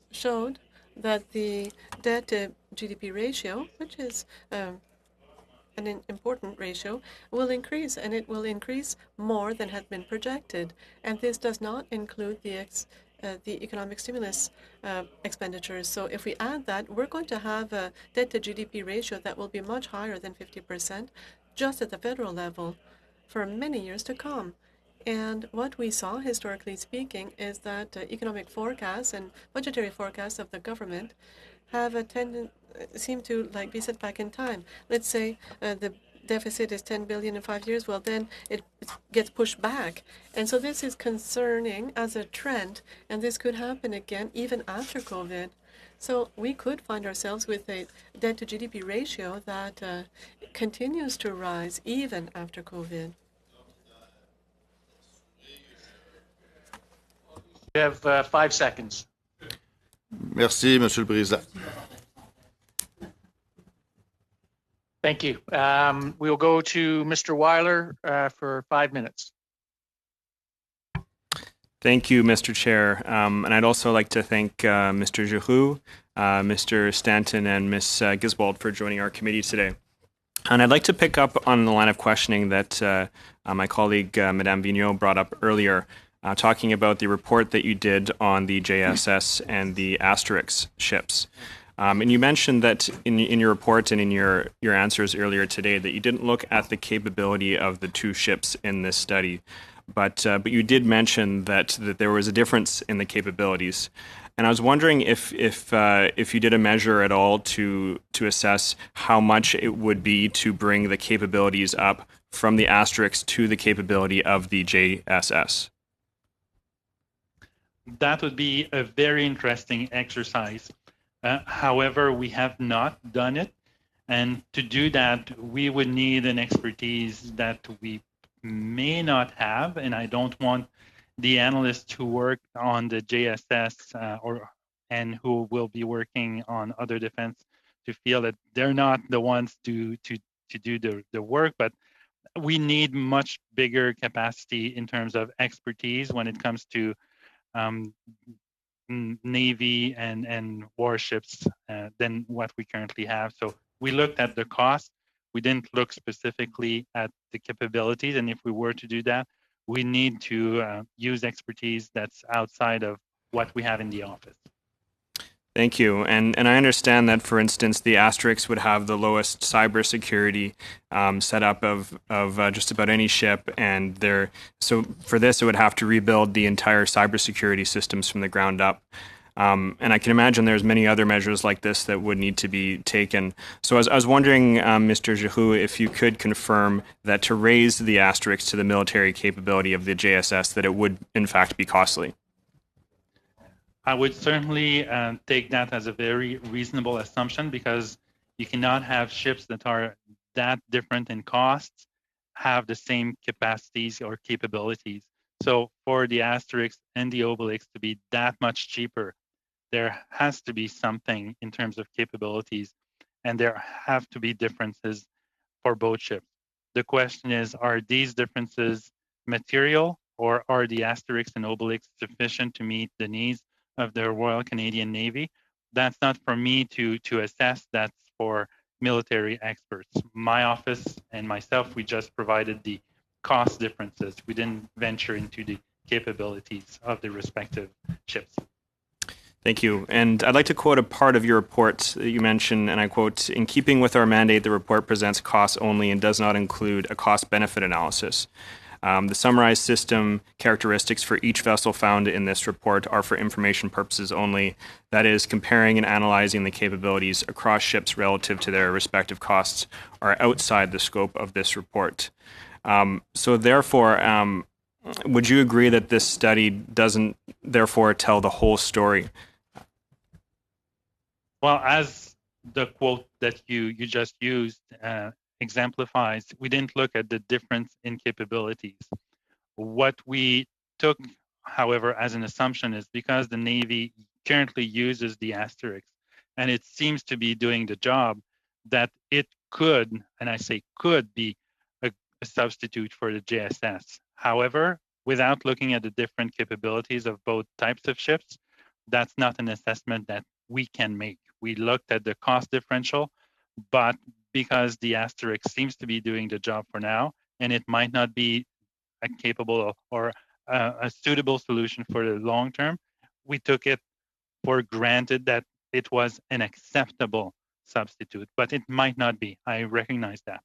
showed that the debt to GDP ratio, which is an important ratio, will increase, and it will increase more than had been projected. And this does not include the economic stimulus expenditures. So if we add that, we're going to have a debt to GDP ratio that will be much higher than 50% just at the federal level for many years to come. And what we saw, historically speaking, is that economic forecasts and budgetary forecasts of the government have a seem to be set back in time. Let's say the deficit is 10 billion in 5 years. Well, then it gets pushed back. And so this is concerning as a trend, and this could happen again even after COVID. So we could find ourselves with a debt to GDP ratio that continues to rise even after COVID. You have 5 seconds. Merci, Monsieur le Président. Thank you. We'll go to Mr. Weiler for 5 minutes. Thank you, Mr. Chair. And I'd also like to thank Mr. Giroux, Mr. Stanton, and Ms. Giswold for joining our committee today. And I'd like to pick up on the line of questioning that my colleague, Madame Vigneault, brought up earlier, talking about the report that you did on the JSS and the Asterix ships. And you mentioned that in your report and in your answers earlier today that you didn't look at the capability of the two ships in this study, but you did mention that there was a difference in the capabilities. And I was wondering if you did a measure at all to assess how much it would be to bring the capabilities up from the Asterix to the capability of the JSS. That would be a very interesting exercise. However, we have not done it. And to do that, we would need an expertise that we may not have. And I don't want the analysts who work on the JSS and who will be working on other defense to feel that they're not the ones to do the work. But we need much bigger capacity in terms of expertise when it comes to Navy and warships than what we currently have. So we looked at the cost. We didn't look specifically at the capabilities. And if we were to do that, we need to use expertise that's outside of what we have in the office. Thank you. And I understand that, for instance, the Asterix would have the lowest cybersecurity setup of just about any ship, and so for this, it would have to rebuild the entire cybersecurity systems from the ground up. And I can imagine there's many other measures like this that would need to be taken. So I was wondering, Mr. Giroux, if you could confirm that to raise the Asterix to the military capability of the JSS, that it would in fact be costly. I would certainly take that as a very reasonable assumption, because you cannot have ships that are that different in costs have the same capacities or capabilities. So for the Asterix and the Obelix to be that much cheaper, there has to be something in terms of capabilities, and there have to be differences for both ships. The question is, are these differences material, or are the Asterix and Obelix sufficient to meet the needs of the Royal Canadian Navy? That's not for me to assess. That's for military experts. My office and myself, we just provided the cost differences. We didn't venture into the capabilities of the respective ships. Thank you. And I'd like to quote a part of your report that you mentioned, and I quote, "In keeping with our mandate, the report presents costs only and does not include a cost-benefit analysis. The summarized system characteristics for each vessel found in this report are for information purposes only, that is, comparing and analyzing the capabilities across ships relative to their respective costs are outside the scope of this report." So therefore, would you agree that this study doesn't therefore tell the whole story? Well, as the quote that you just used exemplifies, we didn't look at the difference in capabilities. What we took, however, as an assumption is because the Navy currently uses the asterisk and it seems to be doing the job, that it could, and I say could, be a substitute for the JSS. However, without looking at the different capabilities of both types of ships, that's not an assessment that we can make. We looked at the cost differential, but because the asterisk seems to be doing the job for now, and it might not be a capable or a suitable solution for the long term, we took it for granted that it was an acceptable substitute, but it might not be. I recognize that.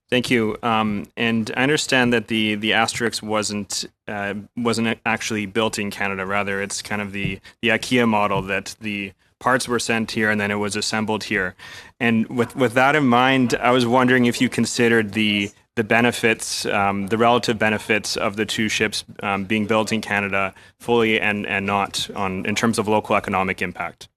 Thank you. And I understand that the asterisk wasn't actually built in Canada. Rather, it's kind of the IKEA model that the parts were sent here and then it was assembled here. And with that in mind, I was wondering if you considered the benefits, the relative benefits of the two ships being built in Canada fully and not in terms of local economic impact.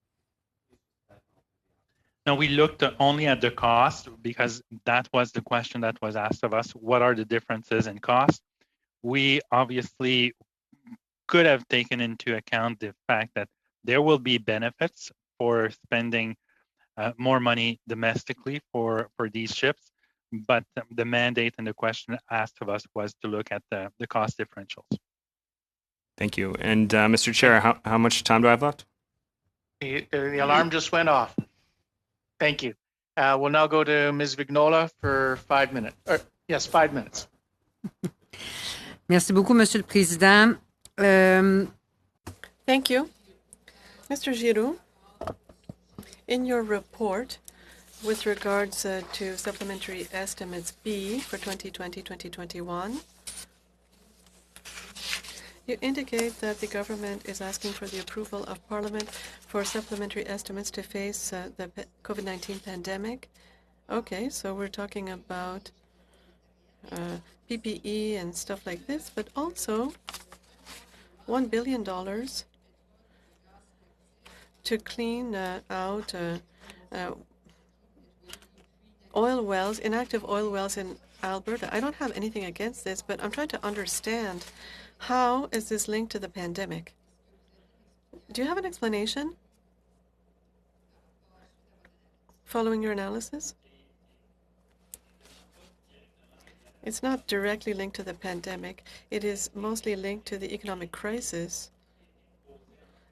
No, we looked only at the cost because that was the question that was asked of us. What are the differences in cost? We obviously could have taken into account the fact that there will be benefits for spending more money domestically for these ships, but the mandate and the question asked of us was to look at the cost differentials. Thank you. And Mr. Chair, how much time do I have left? The alarm just went off. Thank you. We'll now go to Ms. Vignola for 5 minutes. Yes, 5 minutes. Merci beaucoup, Monsieur le Président. Thank you. Mr. Giroux, in your report with regards to supplementary estimates B for 2020-2021, you indicate that the government is asking for the approval of Parliament for supplementary estimates to face the COVID-19 pandemic. Okay, so we're talking about PPE and stuff like this, but also $1 billion to clean out oil wells, inactive oil wells in Alberta. I don't have anything against this, but I'm trying to understand, how is this linked to the pandemic? Do you have an explanation following your analysis? It's not directly linked to the pandemic. It is mostly linked to the economic crisis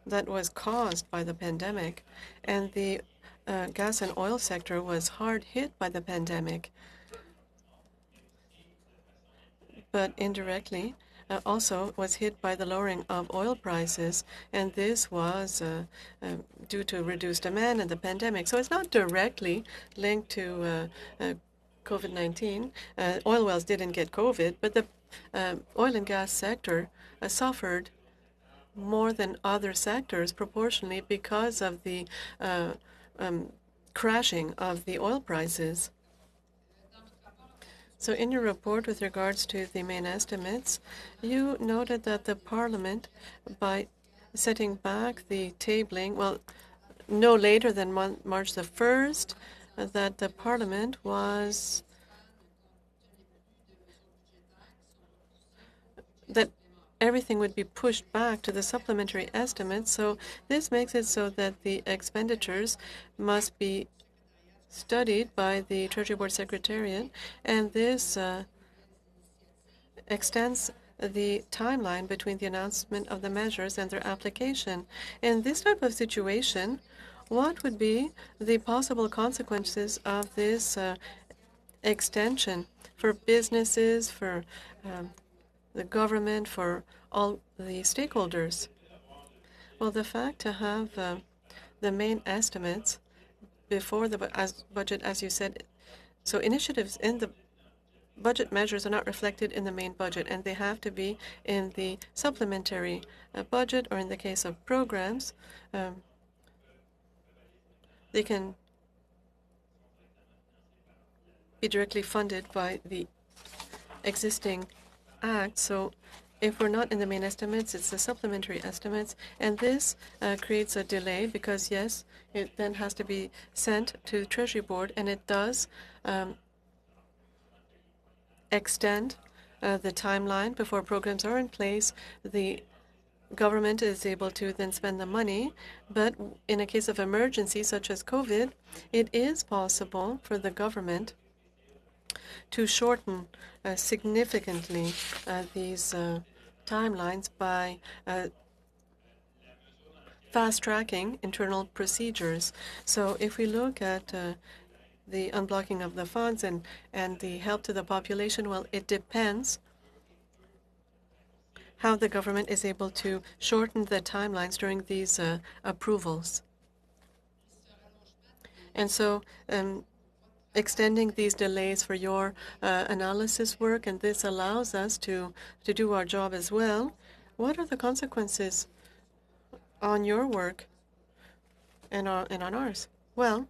that was caused by the pandemic, and the gas and oil sector was hard hit by the pandemic, but indirectly also was hit by the lowering of oil prices, and this was due to reduced demand and the pandemic. So it's not directly linked to COVID-19. Oil wells didn't get COVID, but the oil and gas sector suffered more than other sectors proportionally because of the crashing of the oil prices. So in your report with regards to the main estimates, you noted that the Parliament, by setting back the tabling, well, no later than March the 1st, that the Parliament was, that everything would be pushed back to the supplementary estimates. So this makes it so that the expenditures must be studied by the Treasury Board Secretariat, and this extends the timeline between the announcement of the measures and their application. In this type of situation, what would be the possible consequences of this extension for businesses, for the government, for all the stakeholders. Well, the fact to have the main estimates before the budget, as you said, so initiatives in the budget measures are not reflected in the main budget, and they have to be in the supplementary budget, or in the case of programs, they can be directly funded by the existing act. So if we're not in the main estimates, it's the supplementary estimates, and this creates a delay because, yes, it then has to be sent to the Treasury Board, and it does extend the timeline before programs are in place. The government is able to then spend the money, but in a case of emergency such as COVID, it is possible for the government to shorten significantly these timelines by fast-tracking internal procedures. So if we look at the unblocking of the funds and the help to the population, well, it depends how the government is able to shorten the timelines during these approvals. And so extending these delays for your analysis work, and this allows us to do our job as well. What are the consequences on your work and on ours? Well,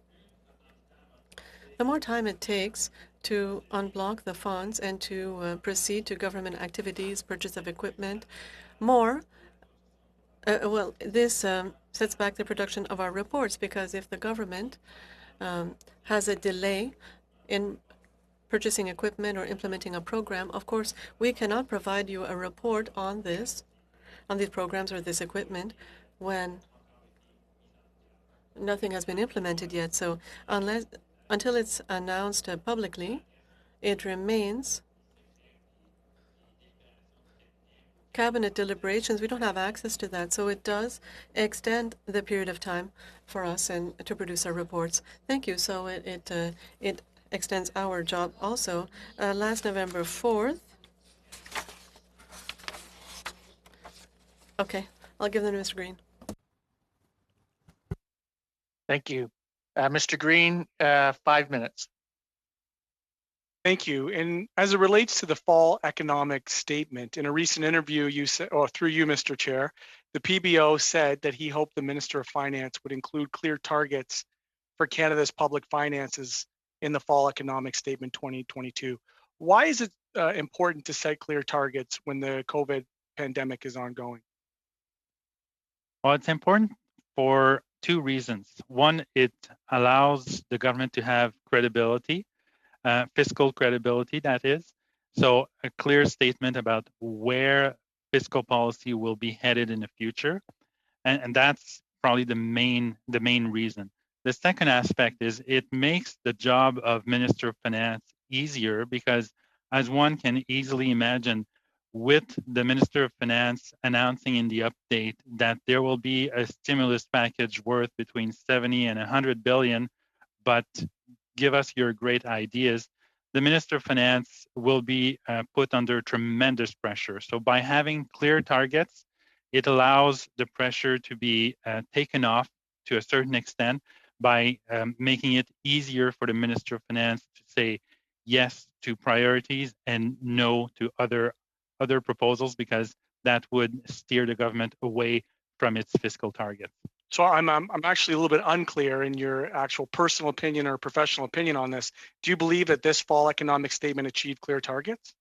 the more time it takes to unblock the funds and to proceed to government activities, purchase of equipment, more, well, this sets back the production of our reports, because if the government has a delay in purchasing equipment or implementing a program, of course, we cannot provide you a report on this, on these programs or this equipment, when nothing has been implemented yet. So until it's announced publicly, it remains cabinet deliberations. We don't have access to that, so it does extend the period of time for us and to produce our reports. Thank you. So it extends our job also. Last November 4th. Okay, I'll give them to Mr. Green. Thank you. Mr. Green, 5 minutes. Thank you. And as it relates to the fall economic statement, in a recent interview, you said, or through you, Mr. Chair, the PBO said that he hoped the Minister of Finance would include clear targets for Canada's public finances in the fall economic statement 2022. Why is it important to set clear targets when the COVID pandemic is ongoing? Well, it's important for two reasons. One, it allows the government to have credibility, fiscal credibility, that is. So a clear statement about where fiscal policy will be headed in the future. And that's probably the main reason. The second aspect is it makes the job of Minister of Finance easier because, as one can easily imagine, with the Minister of Finance announcing in the update that there will be a stimulus package worth between 70 and 100 billion, but give us your great ideas, the Minister of Finance will be put under tremendous pressure. So by having clear targets, it allows the pressure to be taken off to a certain extent by making it easier for the Minister of Finance to say yes to priorities and no to other proposals, because that would steer the government away from its fiscal targets. So I'm actually a little bit unclear in your actual personal opinion or professional opinion on this. Do you believe that this fall economic statement achieved clear targets?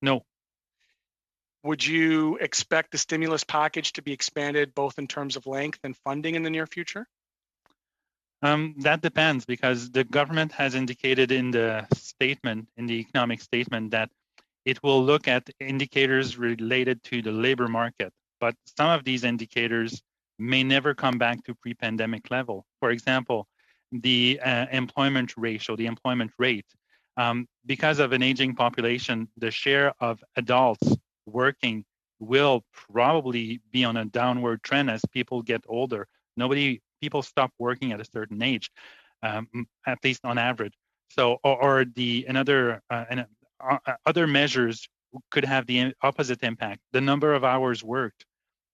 No. Would you expect the stimulus package to be expanded both in terms of length and funding in the near future? That depends, because the government has indicated in the statement, in the economic statement, that it will look at indicators related to the labor market. But some of these indicators may never come back to pre-pandemic level. For example, the employment ratio, the employment rate. Because of an aging population, the share of adults working will probably be on a downward trend as people get older. People stop working at a certain age, at least on average. So, other measures could have the opposite impact. The number of hours worked,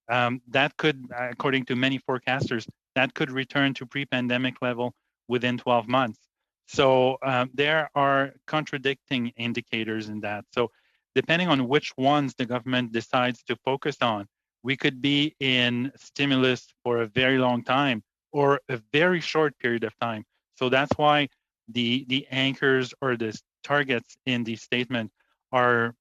that could, according to many forecasters, that could return to pre-pandemic level within 12 months. So there are contradicting indicators in that. So depending on which ones the government decides to focus on, we could be in stimulus for a very long time or a very short period of time. So that's why the anchors or the targets in the statement are.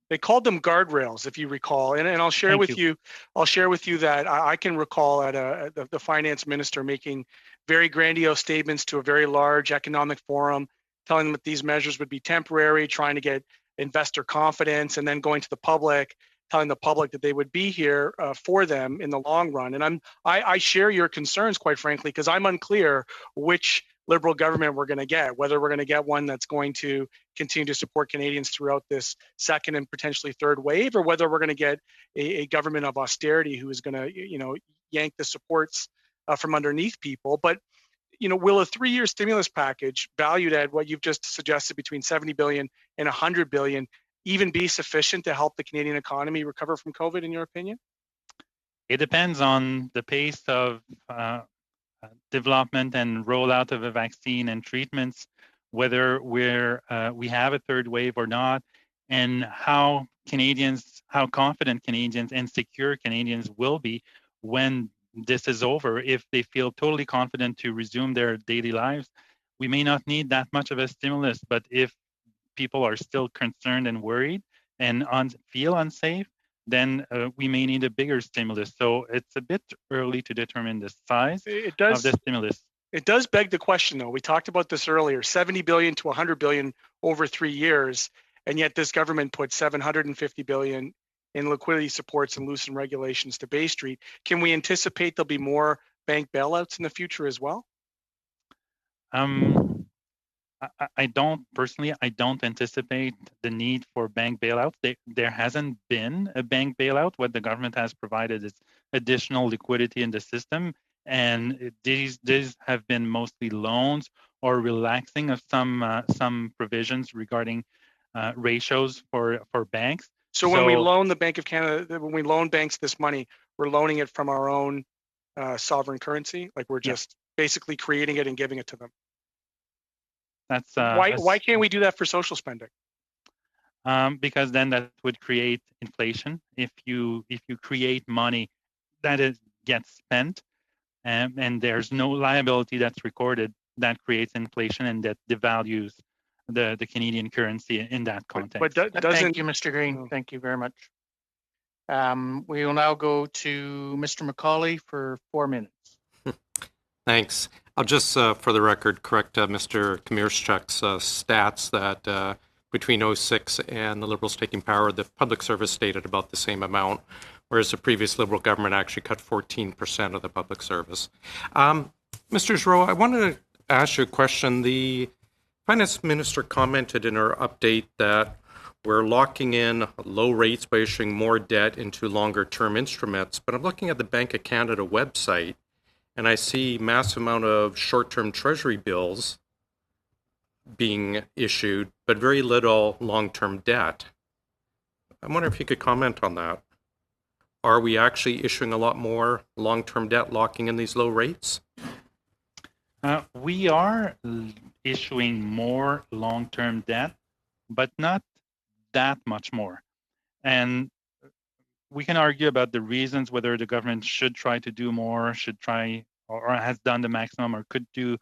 They called them guardrails, if you recall, and I'll share with you. I'll share with you that I can recall at the finance minister making very grandiose statements to a very large economic forum, telling them that these measures would be temporary, trying to get investor confidence, and then going to the public, telling the public that they would be here for them in the long run. And I share your concerns, quite frankly, because I'm unclear which Liberal government we're going to get, whether we're going to get one that's going to continue to support Canadians throughout this second and potentially third wave, or whether we're going to get a government of austerity who is going to, yank the supports from underneath people. But, will a 3-year stimulus package valued at what you've just suggested between 70 billion and 100 billion even be sufficient to help the Canadian economy recover from COVID, in your opinion? It depends on the pace of development and rollout of a vaccine and treatments, whether we have a third wave or not, and how confident Canadians and secure Canadians will be when this is over. If they feel totally confident to resume their daily lives, we may not need that much of a stimulus. But if people are still concerned and worried and feel unsafe, then we may need a bigger stimulus. So it's a bit early to determine the size of the stimulus. It does beg the question, though. We talked about this earlier, 70 billion to 100 billion over 3 years, and yet this government put 750 billion in liquidity supports and loosened regulations to Bay Street. Can we anticipate there'll be more bank bailouts in the future as well? I don't anticipate the need for bank bailouts. There hasn't been a bank bailout. What the government has provided is additional liquidity in the system, and these have been mostly loans or relaxing of some provisions regarding ratios for banks. So when we loan the Bank of Canada, when we loan banks this money, we're loaning it from our own sovereign currency, like we're just basically creating it and giving it to them. That's why can't we do that for social spending? Because then that would create inflation. If you create money that gets spent, and there's no liability that's recorded, that creates inflation and that devalues the Canadian currency in that context. But thank you, Mr. Green. Thank you very much. We will now go to Mr. McCauley for 4 minutes. Thanks. I'll just, for the record, correct Mr. Kamirchuk's stats that between 2006 and the Liberals taking power, the public service stayed at about the same amount, whereas the previous Liberal government actually cut 14% of the public service. Mr. Giroux, I wanted to ask you a question. The Finance Minister commented in her update that we're locking in low rates by issuing more debt into longer-term instruments, but I'm looking at the Bank of Canada website, and I see massive amount of short-term treasury bills being issued, but very little long-term debt. I wonder if you could comment on that. Are we actually issuing a lot more long-term debt, locking in these low rates? We are issuing more long-term debt, but not that much more. And we can argue about the reasons whether the government should try to do more, or has done the maximum, or could do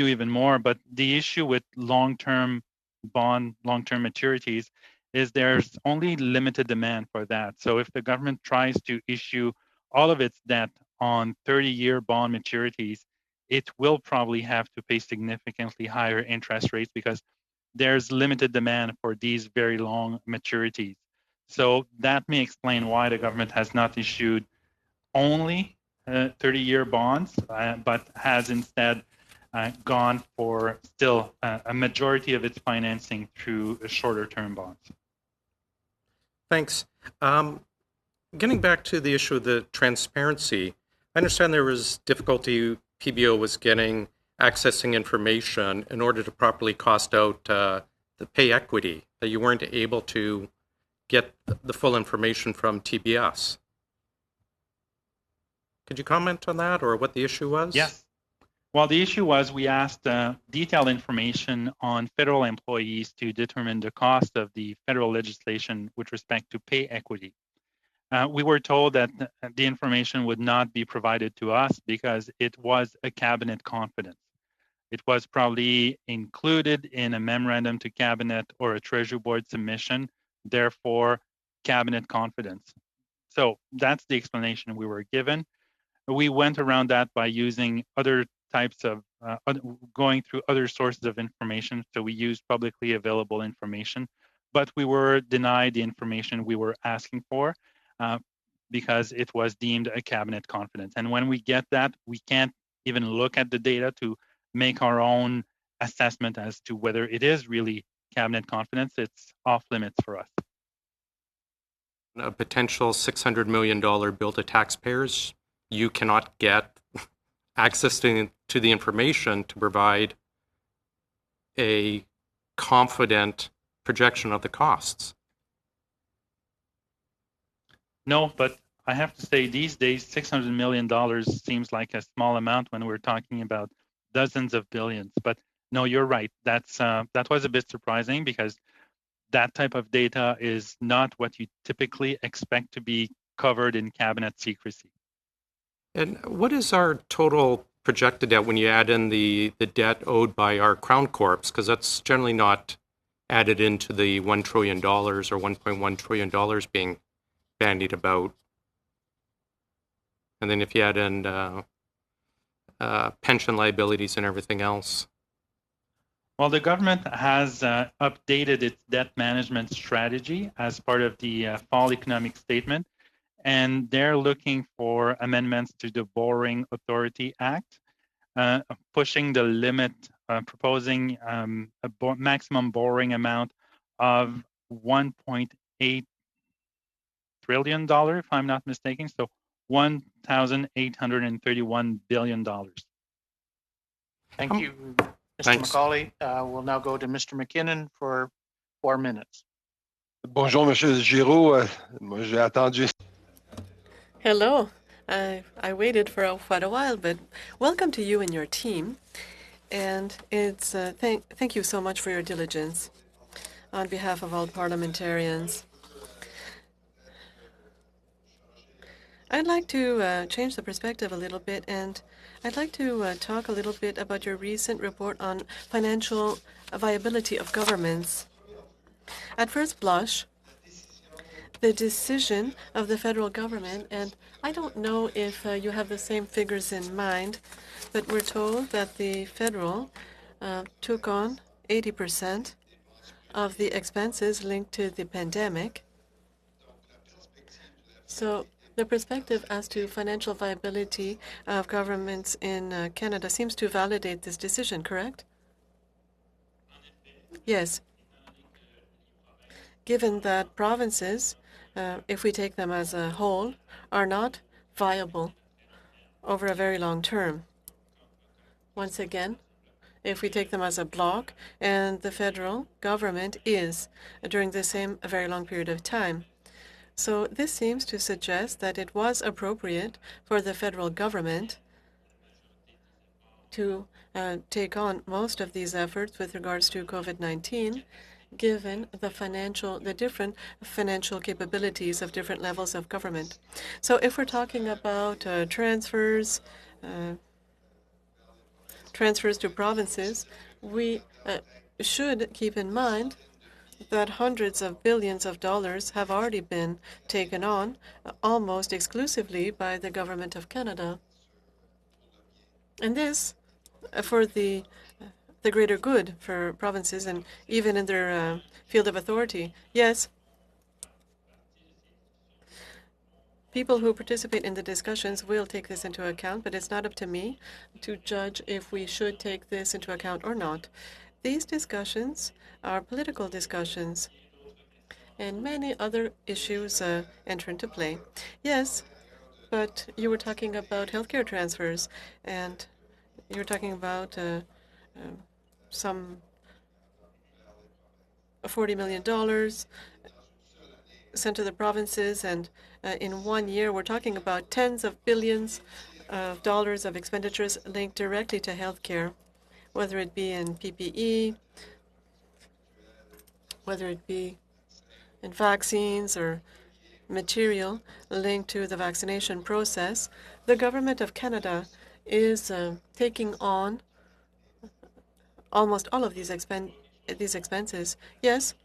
even more. But the issue with long-term maturities is there's only limited demand for that. So if the government tries to issue all of its debt on 30-year bond maturities, it will probably have to pay significantly higher interest rates because there's limited demand for these very long maturities. So that may explain why the government has not issued only 30-year bonds, but has instead gone for still a majority of its financing through shorter-term bonds. Thanks. Getting back to the issue of the transparency, I understand there was difficulty PBO was getting accessing information in order to properly cost out the pay equity, that you weren't able to get the full information from TBS. Could you comment on that or what the issue was? Yes. Well, the issue was we asked detailed information on federal employees to determine the cost of the federal legislation with respect to pay equity. We were told that the information would not be provided to us because it was a cabinet confidence. It was probably included in a memorandum to cabinet or a Treasury Board submission, therefore cabinet confidence. So that's the explanation we were given. We went around that by using other types of, going through other sources of information. So we used publicly available information, but we were denied the information we were asking for because it was deemed a cabinet confidence. And when we get that, we can't even look at the data to make our own assessment as to whether it is really cabinet confidence. It's off limits for us. A potential $600 million bill to taxpayers, you cannot get access to the information to provide a confident projection of the costs. No, but I have to say these days, $600 million seems like a small amount when we're talking about dozens of billions. But no, you're right. That was a bit surprising because that type of data is not what you typically expect to be covered in cabinet secrecy. And what is our total projected debt when you add in the debt owed by our Crown Corps? Because that's generally not added into the $1 trillion or $1.1 trillion being bandied about. And then if you add in pension liabilities and everything else. Well, the government has updated its debt management strategy as part of the fall economic statement, and they're looking for amendments to the Borrowing Authority Act, pushing the limit, proposing a maximum borrowing amount of $1.8 trillion, if I'm not mistaken, so $1,831 billion. Thank you, Mr. Thanks. McCauley. We'll now go to Mr. McKinnon for 4 minutes. Bonjour, Monsieur Giroux. Moi, j'ai attendu. Hello. I waited for quite a while, but welcome to you and your team. And it's thank you so much for your diligence on behalf of all parliamentarians. I'd like to change the perspective a little bit, and I'd like to talk a little bit about your recent report on financial viability of governments. At first blush, the decision of the federal government, and I don't know if you have the same figures in mind, but we're told that the federal took on 80% of the expenses linked to the pandemic. So the perspective as to financial viability of governments in Canada seems to validate this decision, correct? Yes. Given that provinces, if we take them as a whole, are not viable over a very long term. Once again, if we take them as a block, and the federal government is during the same very long period of time. So this seems to suggest that it was appropriate for the federal government to take on most of these efforts with regards to COVID-19, given the different financial capabilities of different levels of government. So if we're talking about transfers to provinces, we should keep in mind that hundreds of billions of dollars have already been taken on almost exclusively by the Government of Canada. And this for the greater good for provinces and even in their field of authority. Yes, people who participate in the discussions will take this into account, but it's not up to me to judge if we should take this into account or not. These discussions are political discussions, and many other issues enter into play. Yes, but you were talking about healthcare transfers, and you were talking about some $40 million. sent to the provinces, and in 1 year, we're talking about tens of billions of dollars of expenditures linked directly to healthcare, whether it be in PPE, whether it be in vaccines or material linked to the vaccination process. The government of Canada is taking on almost all of these expenses. Yes,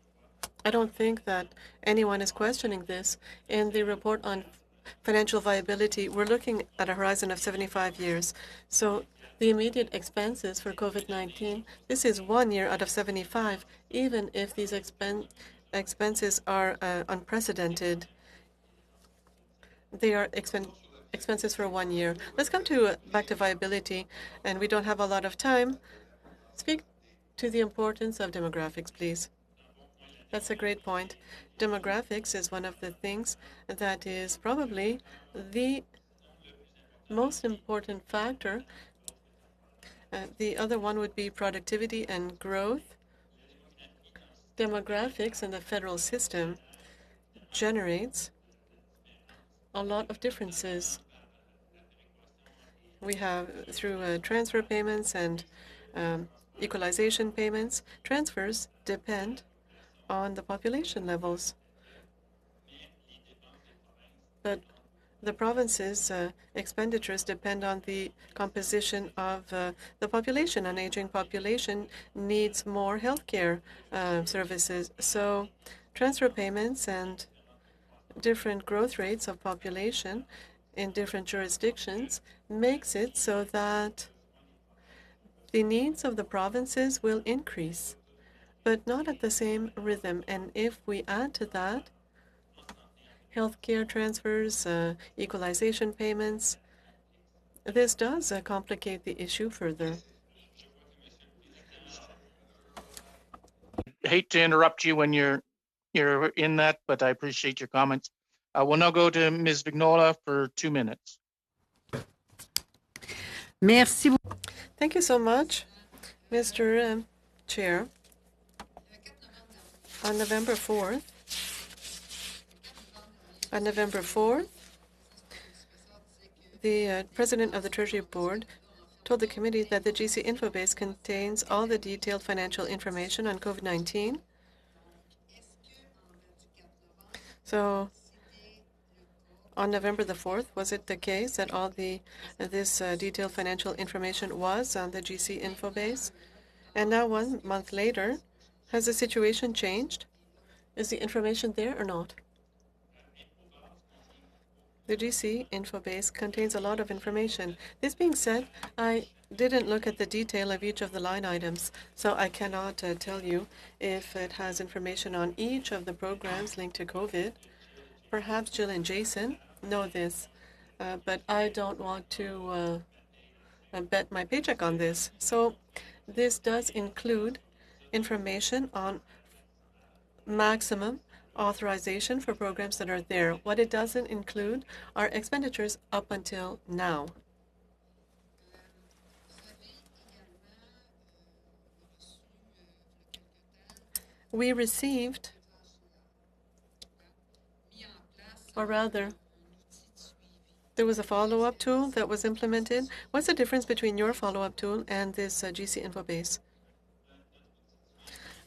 I don't think that anyone is questioning this. In the report on financial viability, we're looking at a horizon of 75 years. So the immediate expenses for COVID-19, this is 1 year out of 75, even if these expenses are unprecedented. They are expenses for 1 year. Let's come back to viability, and we don't have a lot of time. Speak to the importance of demographics, please. That's a great point. Demographics is one of the things that is probably the most important factor. The other one would be productivity and growth. Demographics in the federal system generates a lot of differences. We have through transfer payments and equalization payments. Transfers depend on the population levels. But the province's expenditures depend on the composition of the population. An aging population needs more healthcare services. So transfer payments and different growth rates of population in different jurisdictions makes it so that the needs of the provinces will increase, but not at the same rhythm. And if we add to that healthcare transfers, equalization payments, this does complicate the issue further. I hate to interrupt you when you're in that, but I appreciate your comments. We'll now go to Ms. Vignola for 2 minutes. Merci. Thank you so much, Mr. Chair. On November 4th, the President of the Treasury Board told the committee that the GC Infobase contains all the detailed financial information on COVID-19. So on November the 4th, was it the case that all this detailed financial information was on the GC Infobase? And now 1 month later, has the situation changed? Is the information there or not? The GC Infobase contains a lot of information. This being said, I didn't look at the detail of each of the line items, so I cannot tell you if it has information on each of the programs linked to COVID. Perhaps Jill and Jason know this, but I don't want to bet my paycheck on this. So this does include information on maximum authorization for programs that are there. What it doesn't include are expenditures up until now. We received, or rather, there was a follow-up tool that was implemented. What's the difference between your follow-up tool and this GC Infobase?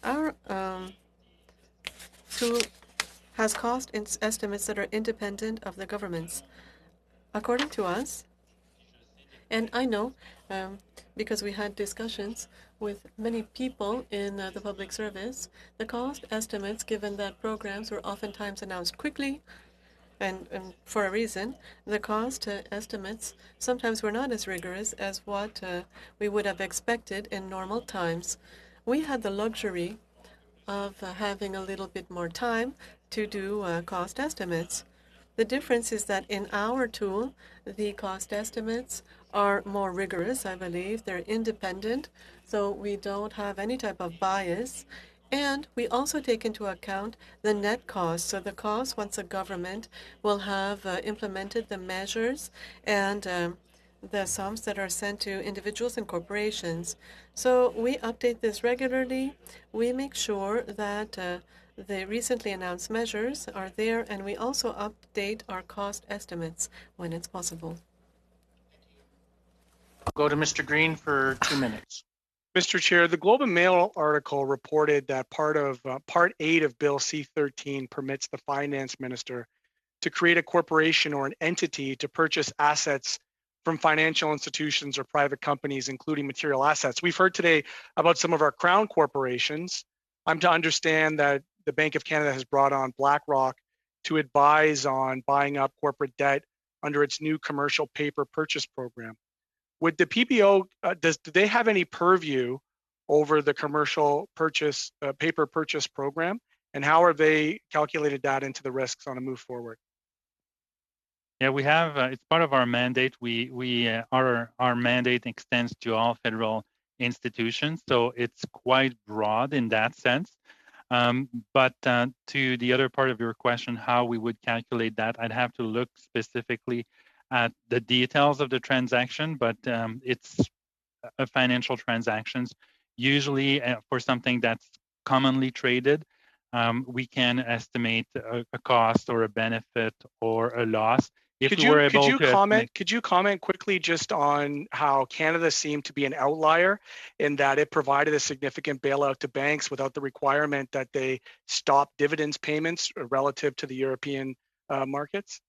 Our tool has cost estimates that are independent of the government's. According to us, and I know because we had discussions with many people in the public service, the cost estimates, given that programs were oftentimes announced quickly and for a reason, the cost estimates sometimes were not as rigorous as what we would have expected in normal times. We had the luxury of having a little bit more time to do cost estimates. The difference is that in our tool, the cost estimates are more rigorous, I believe. They're independent, so we don't have any type of bias. And we also take into account the net cost. So the cost once a government will have implemented the measures and the sums that are sent to individuals and corporations. So we update this regularly. We make sure that the recently announced measures are there, and we also update our cost estimates when it's possible. Go to Mr. Green for 2 minutes. Mr. Chair, the Globe and Mail article reported that Part 8 of Bill C-13 permits the finance minister to create a corporation or an entity to purchase assets from financial institutions or private companies, including material assets. We've heard today about some of our crown corporations. I'm to understand that the Bank of Canada has brought on BlackRock to advise on buying up corporate debt under its new commercial paper purchase program. Would the PPO, do they have any purview over the commercial purchase paper purchase program? And how are they calculated that into the risks on a move forward? Yeah, we have, it's part of our mandate. Our mandate extends to all federal institutions, so it's quite broad in that sense. But to the other part of your question, how we would calculate that, I'd have to look specifically at the details of the transaction, but it's financial transactions. Usually for something that's commonly traded, we can estimate a cost or a benefit or a loss. Could you comment quickly just on how Canada seemed to be an outlier in that it provided a significant bailout to banks without the requirement that they stop dividends payments relative to the European markets?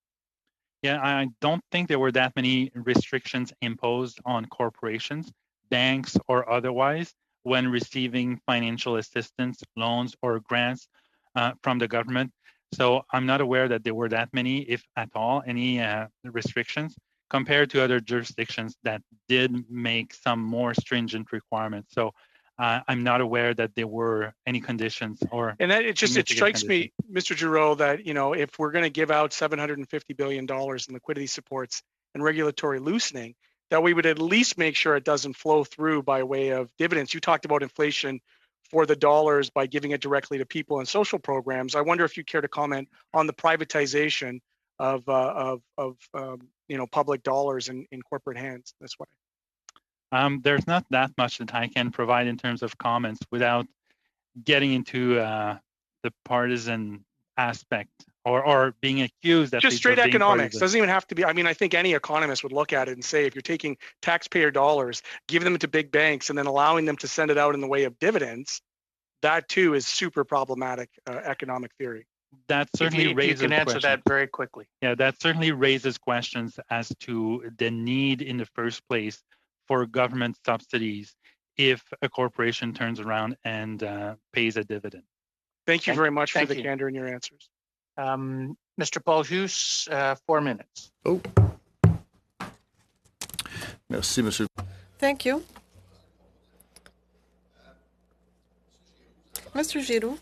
Yeah, I don't think there were that many restrictions imposed on corporations, banks or otherwise, when receiving financial assistance, loans, or grants from the government. So I'm not aware that there were that many, if at all, any restrictions compared to other jurisdictions that did make some more stringent requirements. So I'm not aware that there were any conditions or. And that it strikes me, Mr. Giroux, that if we're going to give out $750 billion in liquidity supports and regulatory loosening, that we would at least make sure it doesn't flow through by way of dividends. You talked about inflation for the dollars by giving it directly to people in social programs. I wonder if you care to comment on the privatization of public dollars in corporate hands this way. There's not that much that I can provide in terms of comments without getting into the partisan aspect or being accused. Just straight economics. Doesn't even have to be. I mean, I think any economist would look at it and say, if you're taking taxpayer dollars, giving them to big banks, and then allowing them to send it out in the way of dividends, that too is super problematic economic theory. That certainly raises. You can answer that very quickly. Yeah, that certainly raises questions as to the need in the first place for government subsidies if a corporation turns around and pays a dividend. Thank you very much for the candor in your answers. Mr. Paul Hughes, 4 minutes. Oh. Merci, monsieur. Thank you. Mr. Giroux,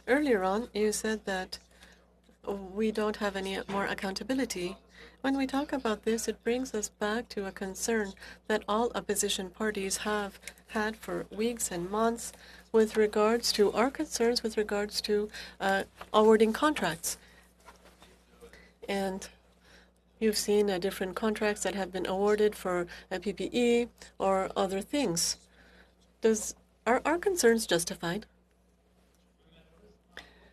earlier on you said that we don't have any more accountability. When we talk about this, it brings us back to a concern that all opposition parties have had for weeks and months with regards to our concerns with regards to awarding contracts. And you've seen different contracts that have been awarded for PPE or other things. Are our concerns justified?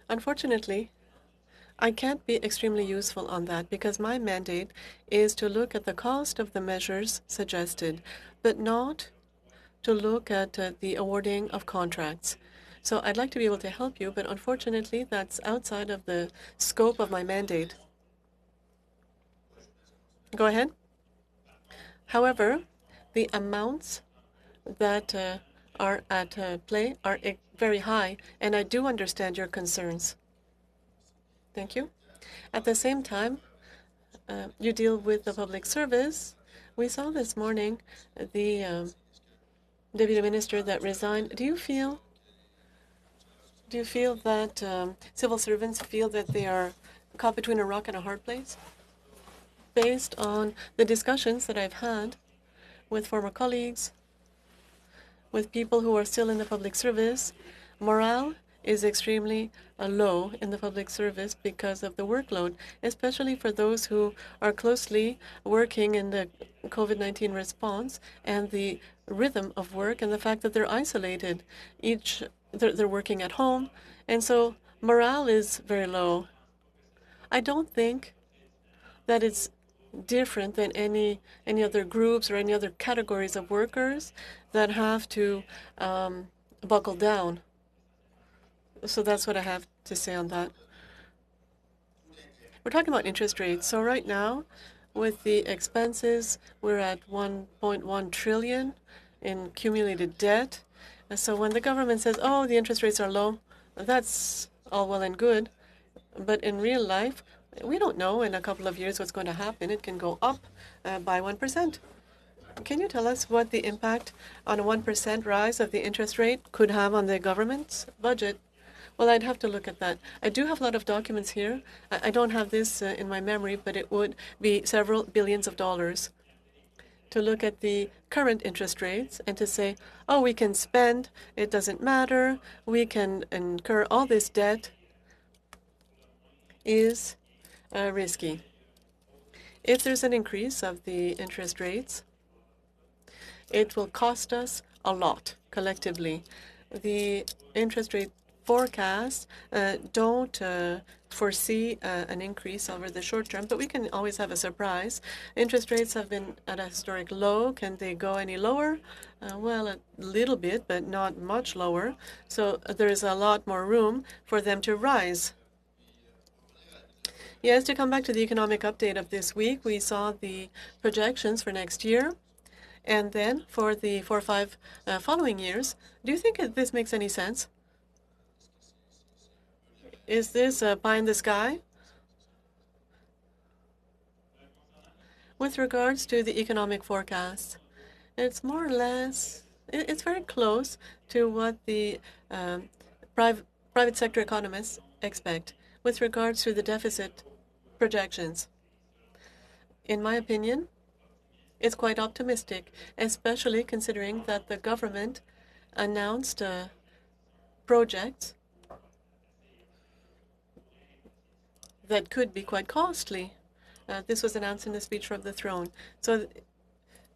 Unfortunately, I can't be extremely useful on that because my mandate is to look at the cost of the measures suggested, but not to look at the awarding of contracts. So I'd like to be able to help you, but unfortunately, that's outside of the scope of my mandate. Go ahead. However, the amounts that are at play are very high, and I do understand your concerns. Thank you. At the same time, you deal with the public service. We saw this morning the deputy minister that resigned. Do you feel that civil servants feel that they are caught between a rock and a hard place? Based on the discussions that I've had with former colleagues, with people who are still in the public service, morale is extremely low in the public service because of the workload, especially for those who are closely working in the COVID-19 response and the rhythm of work and the fact that they're isolated. They're working at home, and so morale is very low. I don't think that it's different than any other groups or any other categories of workers that have to buckle down. So that's what I have to say on that. We're talking about interest rates. So right now, with the expenses, we're at 1.1 trillion in accumulated debt. And so when the government says, oh, the interest rates are low, that's all well and good. But in real life, we don't know in a couple of years what's going to happen. It can go up by 1%. Can you tell us what the impact on a 1% rise of the interest rate could have on the government's budget? Well, I'd have to look at that. I do have a lot of documents here. I don't have this in my memory, but it would be several billions of dollars to look at the current interest rates and to say, oh, we can spend, it doesn't matter, we can incur all this debt is risky. If there's an increase of the interest rates, it will cost us a lot collectively. The interest rate forecasts don't foresee an increase over the short term, but we can always have a surprise. Interest rates have been at a historic low. Can they go any lower? Well, a little bit, but not much lower. So there is a lot more room for them to rise. Yes, to come back to the economic update of this week, we saw the projections for next year. And then for the 4 or 5 following years, do you think this makes any sense? Is this pie in the sky? With regards to the economic forecast, it's more or less, it's very close to what the private sector economists expect with regards to the deficit projections. In my opinion, it's quite optimistic, especially considering that the government announced projects that could be quite costly. This was announced in the speech from the throne. So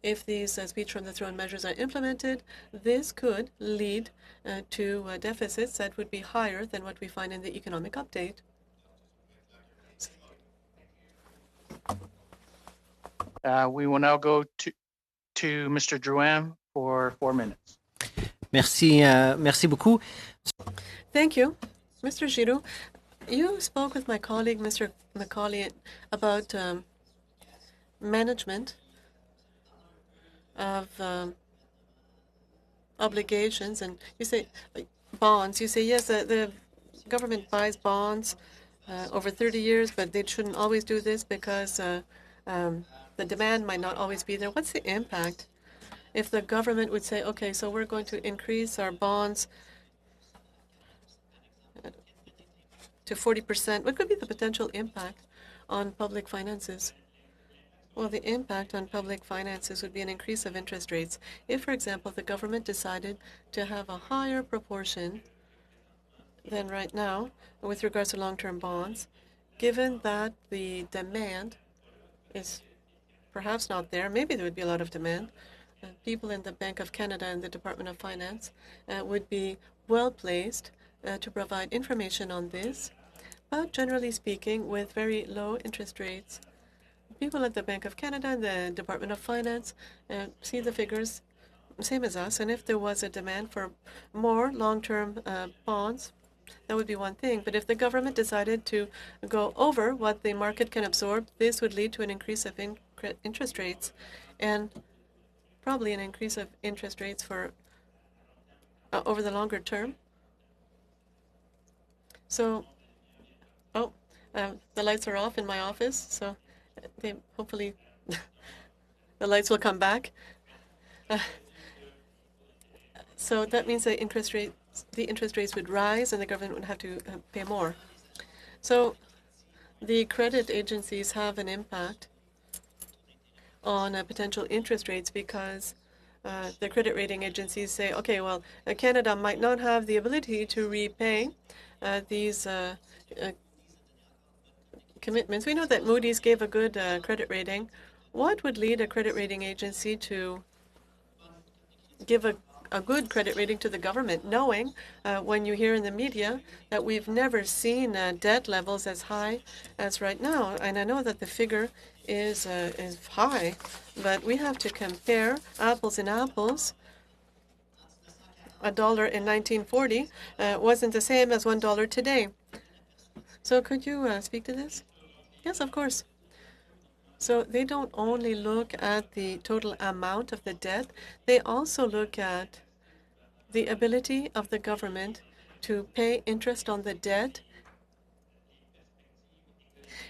if these speech from the throne measures are implemented, this could lead to deficits that would be higher than what we find in the economic update. We will now go to Mr. Drouin for 4 minutes. Merci, merci beaucoup. Thank you. Mr. Giroux, you spoke with my colleague, Mr. Macaulay, about management of obligations, and you say bonds. You say, yes, the government buys bonds over 30 years, but they shouldn't always do this because the demand might not always be there. What's the impact if the government would say, okay, so we're going to increase our bonds to 40%? What could be the potential impact on public finances? Well, the impact on public finances would be an increase of interest rates. If, for example, the government decided to have a higher proportion than right now with regards to long-term bonds, given that the demand is perhaps not there, maybe there would be a lot of demand. People in the Bank of Canada and the Department of Finance would be well placed to provide information on this. But generally speaking, with very low interest rates, people at the Bank of Canada and the Department of Finance see the figures same as us. And if there was a demand for more long-term bonds, that would be one thing. But if the government decided to go over what the market can absorb, this would lead to an increase of interest rates, and probably an increase of interest rates for over the longer term. So, the lights are off in my office, so they hopefully the lights will come back. So that means that the interest rates would rise and the government would have to pay more. So the credit agencies have an impact on potential interest rates because the credit rating agencies say, okay, well, Canada might not have the ability to repay these commitments. We know that Moody's gave a good credit rating. What would lead a credit rating agency to give a good credit rating to the government, knowing when you hear in the media that we've never seen debt levels as high as right now? And I know that the figure is high, but we have to compare apples and apples. $1 in 1940 wasn't the same as $1 today. So could you speak to this? Yes, of course. So they don't only look at the total amount of the debt, they also look at the ability of the government to pay interest on the debt,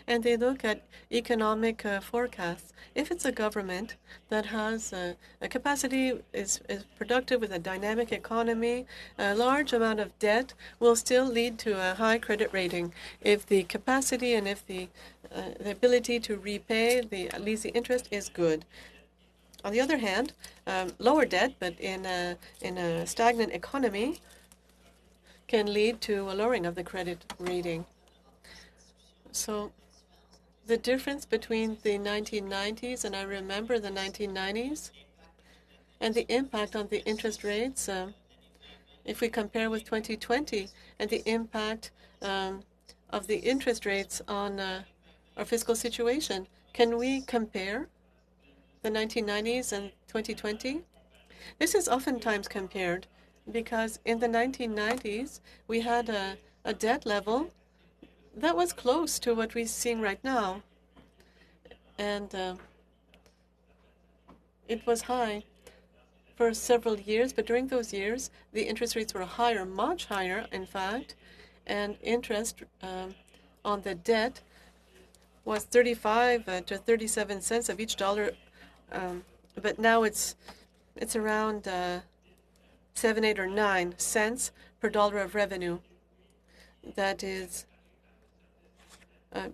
and they look at economic forecasts. If it's a government that has a capacity, is productive with a dynamic economy, a large amount of debt will still lead to a high credit rating. If the capacity and if the ability to repay at least the interest is good. On the other hand, lower debt, but in a stagnant economy, can lead to a lowering of the credit rating. So the difference between the 1990s, and I remember the 1990s, and the impact on the interest rates, if we compare with 2020, and the impact of the interest rates on our fiscal situation, can we compare the 1990s and 2020? This is oftentimes compared because in the 1990s, we had a debt level that was close to what we're seeing right now. And it was high for several years, but during those years, the interest rates were higher, much higher, in fact, and interest on the debt was 35 to 37 cents of each dollar, but now it's around 7, 8, or 9 cents per dollar of revenue that is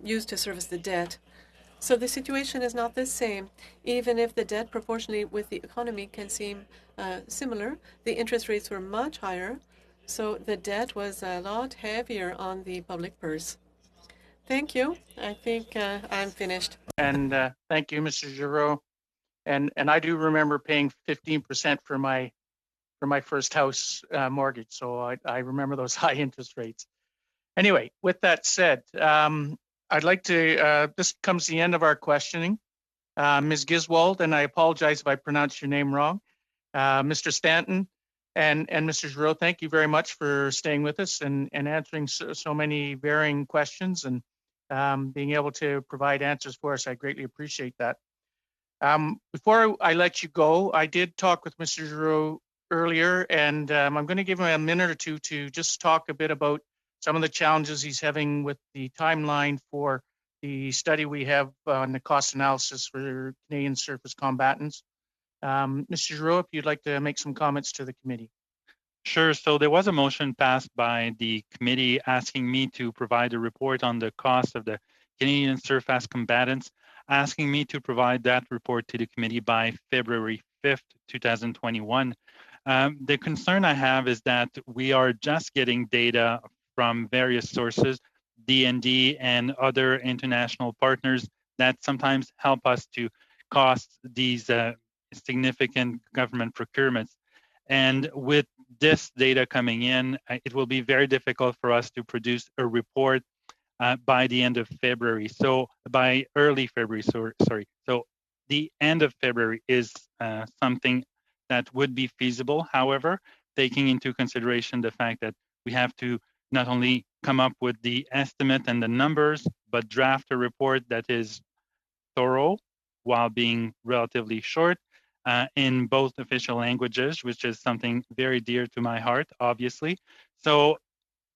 used to service the debt. So the situation is not the same. Even if the debt proportionally with the economy can seem similar, the interest rates were much higher, so the debt was a lot heavier on the public purse. Thank you. I think I'm finished. And thank you, Mr. Giroux. And I do remember paying 15% for my first house mortgage, so I remember those high interest rates. Anyway, with that said, I'd like to, this comes to the end of our questioning. Ms. Giswold, and I apologize if I pronounced your name wrong, Mr. Stanton and Mr. Giroux, thank you very much for staying with us and answering so many varying questions and being able to provide answers for us. I greatly appreciate that. Before I let you go, I did talk with Mr. Giroux earlier, and I'm going to give him a minute or two to just talk a bit about some of the challenges he's having with the timeline for the study we have on the cost analysis for Canadian surface combatants. Mr. Giroux, if you'd like to make some comments to the committee. Sure. So there was a motion passed by the committee asking me to provide a report on the cost of the Canadian surface combatants, asking me to provide that report to the committee by February 5th, 2021. The concern I have is that we are just getting data from various sources, DND and other international partners that sometimes help us to cost these significant government procurements. And with this data coming in, it will be very difficult for us to produce a report by the end of February. So by early February, sorry. So the end of February is something that would be feasible. However, taking into consideration the fact that we have to not only come up with the estimate and the numbers, but draft a report that is thorough while being relatively short in both official languages, which is something very dear to my heart, obviously. So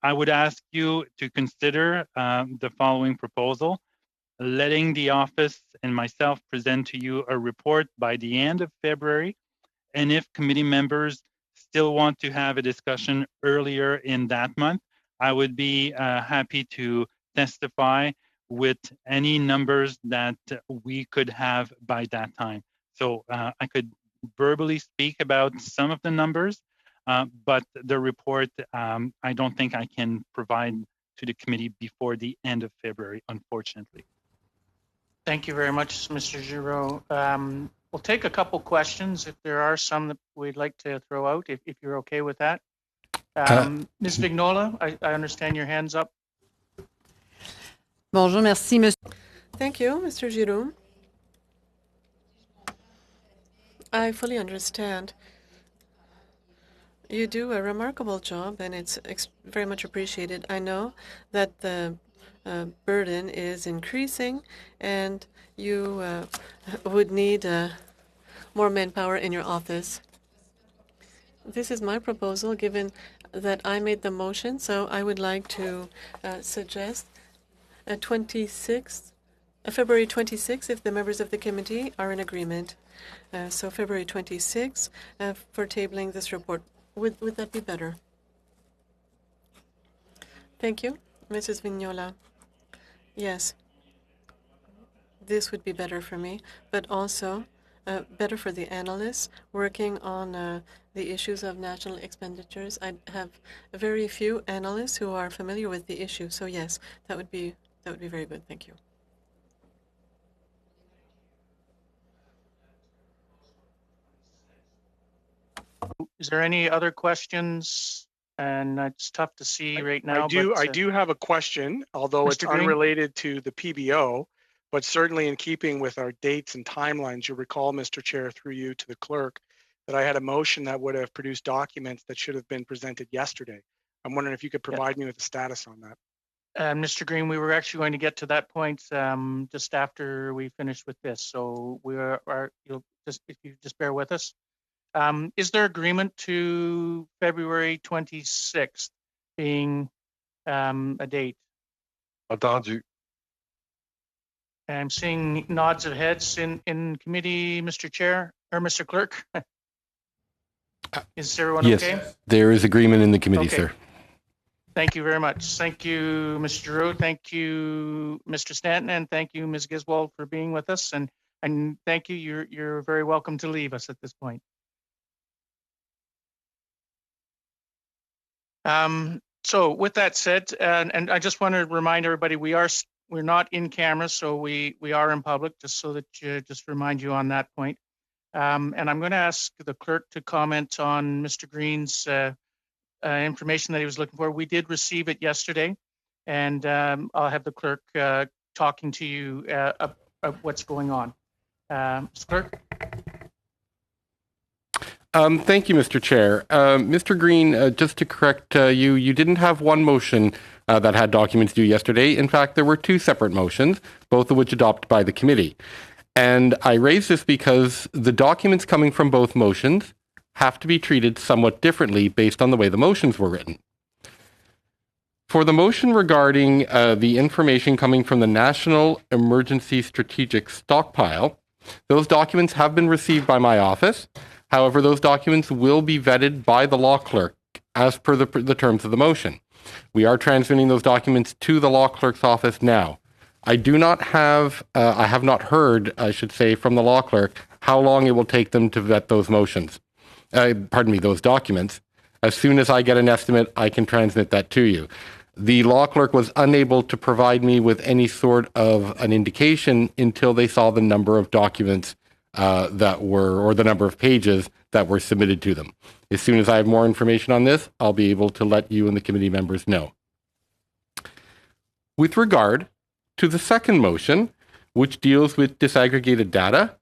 I would ask you to consider the following proposal: letting the office and myself present to you a report by the end of February. And if committee members still want to have a discussion earlier in that month, I would be happy to testify with any numbers that we could have by that time. So I could verbally speak about some of the numbers, but the report, I don't think I can provide to the committee before the end of February, unfortunately. Thank you very much, Mr. Giroux. We'll take a couple questions if there are some that we'd like to throw out, if you're okay with that. Ms. Vignola, I understand your hand's up. Bonjour, merci, monsieur. Thank you, Mr. Giroux. I fully understand. You do a remarkable job, and it's very much appreciated. I know that the burden is increasing, and you would need more manpower in your office. This is my proposal, given that I made the motion, so I would like to suggest February 26th, if the members of the committee are in agreement. So February 26th for tabling this report. Would that be better? Thank you, Mrs. Vignola. Yes, this would be better for me, but also better for the analysts working on the issues of national expenditures. I have very few analysts who are familiar with the issue, so yes, that would be very good. Thank you. Is there any other questions? And it's tough to see right now. I do have a question, although Mr. it's Green? unrelated to the PBO, but certainly in keeping with our dates and timelines. You'll recall, Mr. Chair, through you to the clerk, that I had a motion that would have produced documents that should have been presented yesterday. I'm wondering if you could provide me with a status on that. Mr. Green, we were actually going to get to that point just after we finished with this. So if you just bear with us. Is there agreement to February 26th being a date? Entendu. I'm seeing nods of heads in committee, Mr. Chair, or Mr. Clerk. Is everyone okay? Yes, there is agreement in the committee, Okay. sir. Thank you very much. Thank you, Mr. Giroux. Thank you, Mr. Stanton, and thank you, Ms. Giswold, for being with us. And thank you. You're very welcome to leave us at this point. So with that said, and I just want to remind everybody, we're not in camera, so we are in public, just so that just remind you on that point. And I'm going to ask the clerk to comment on Mr. Green's information that he was looking for. We did receive it yesterday, and I'll have the clerk talking to you of what's going on. Mr. Clerk? Thank you, Mr. Chair. Mr. Green, just to correct you, you didn't have one motion that had documents due yesterday. In fact, there were two separate motions, both of which adopted by the committee. And I raise this because the documents coming from both motions have to be treated somewhat differently based on the way the motions were written. For the motion regarding the information coming from the National Emergency Strategic Stockpile, those documents have been received by my office. However, those documents will be vetted by the law clerk as per the terms of the motion. We are transmitting those documents to the law clerk's office now. I do not have, I have not heard, I should say, from the law clerk how long it will take them to vet those motions. Those documents. As soon as I get an estimate, I can transmit that to you. The law clerk was unable to provide me with any sort of an indication until they saw the number of documents or the number of pages that were submitted to them. As soon as I have more information on this, I'll be able to let you and the committee members know. With regard to the second motion, which deals with disaggregated data,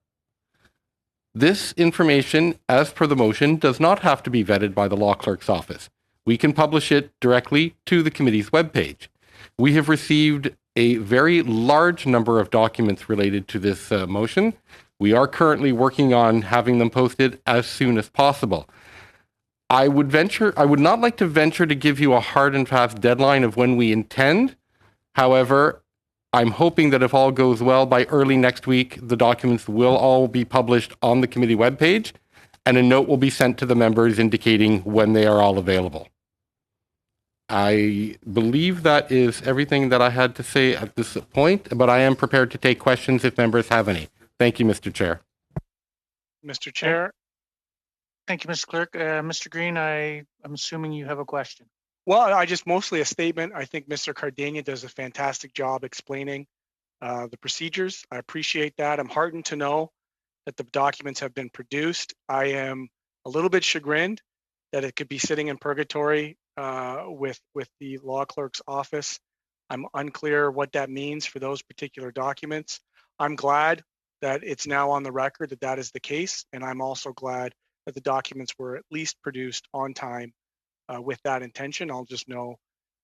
this information, as per the motion, does not have to be vetted by the law clerk's office. We can publish it directly to the committee's webpage. We have received a very large number of documents related to this motion. We are currently working on having them posted as soon as possible. I would not like to venture to give you a hard and fast deadline of when we intend. However, I'm hoping that if all goes well, by early next week, the documents will all be published on the committee webpage, and a note will be sent to the members indicating when they are all available. I believe that is everything that I had to say at this point, but I am prepared to take questions if members have any. Thank you, Mr. Chair. Mr. Chair, Thank you, Mr. Clerk. Mr. Green, I'm assuming you have a question. Well, I just mostly a statement. I think Mr. Cardenas does a fantastic job explaining the procedures. I appreciate that. I'm heartened to know that the documents have been produced. I am a little bit chagrined that it could be sitting in purgatory with the law clerk's office. I'm unclear what that means for those particular documents. I'm glad that it's now on the record that that is the case, and I'm also glad that the documents were at least produced on time with that intention. I'll just know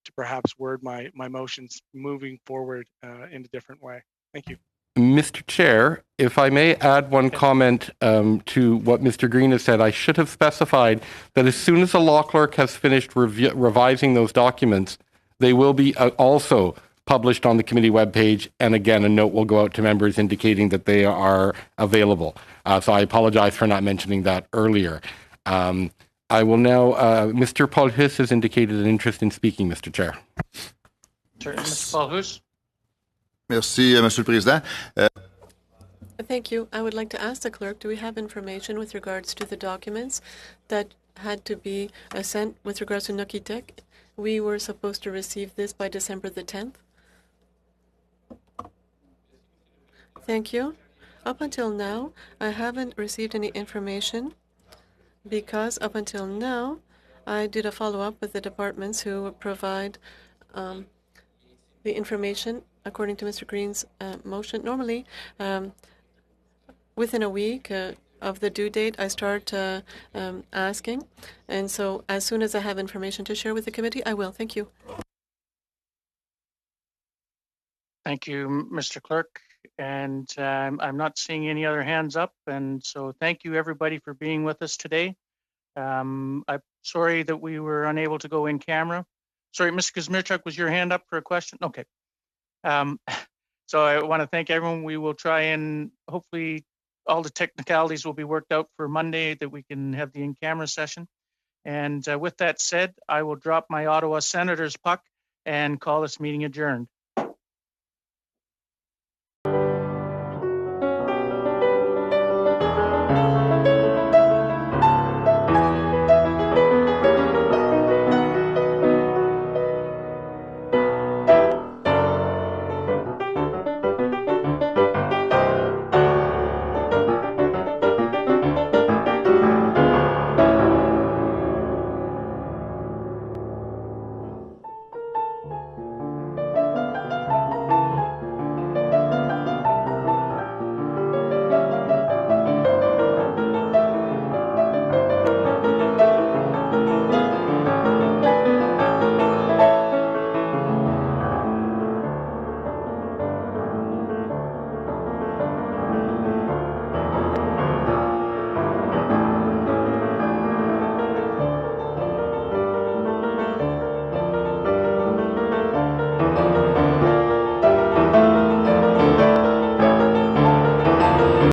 to perhaps word my motions moving forward in a different way. Thank you. Mr. Chair, if I may add one comment to what Mr. Green has said, I should have specified that as soon as the law clerk has finished revising those documents, they will be also published on the committee webpage, and again, a note will go out to members indicating that they are available. So I apologize for not mentioning that earlier. I will now, Mr. Paul Huss has indicated an interest in speaking, Mr. Chair. Mr. Paul Huss. Merci, Monsieur le Président. Thank you. I would like to ask the clerk, do we have information with regards to the documents that had to be sent with regards to Nokitech? We were supposed to receive this by December the 10th. Thank you. Up until now, I haven't received any information because up until now, I did a follow-up with the departments who provide the information according to Mr. Green's motion. Normally, within a week of the due date, I start asking. And so as soon as I have information to share with the committee, I will. Thank you. Thank you, Mr. Clerk. And I'm not seeing any other hands up. And so thank you, everybody, for being with us today. I'm sorry that we were unable to go in camera. Sorry, Mr. Kuzmirchuk, was your hand up for a question? Okay. So I want to thank everyone. We will try and hopefully all the technicalities will be worked out for Monday that we can have the in-camera session. And with that said, I will drop my Ottawa Senators puck and call this meeting adjourned.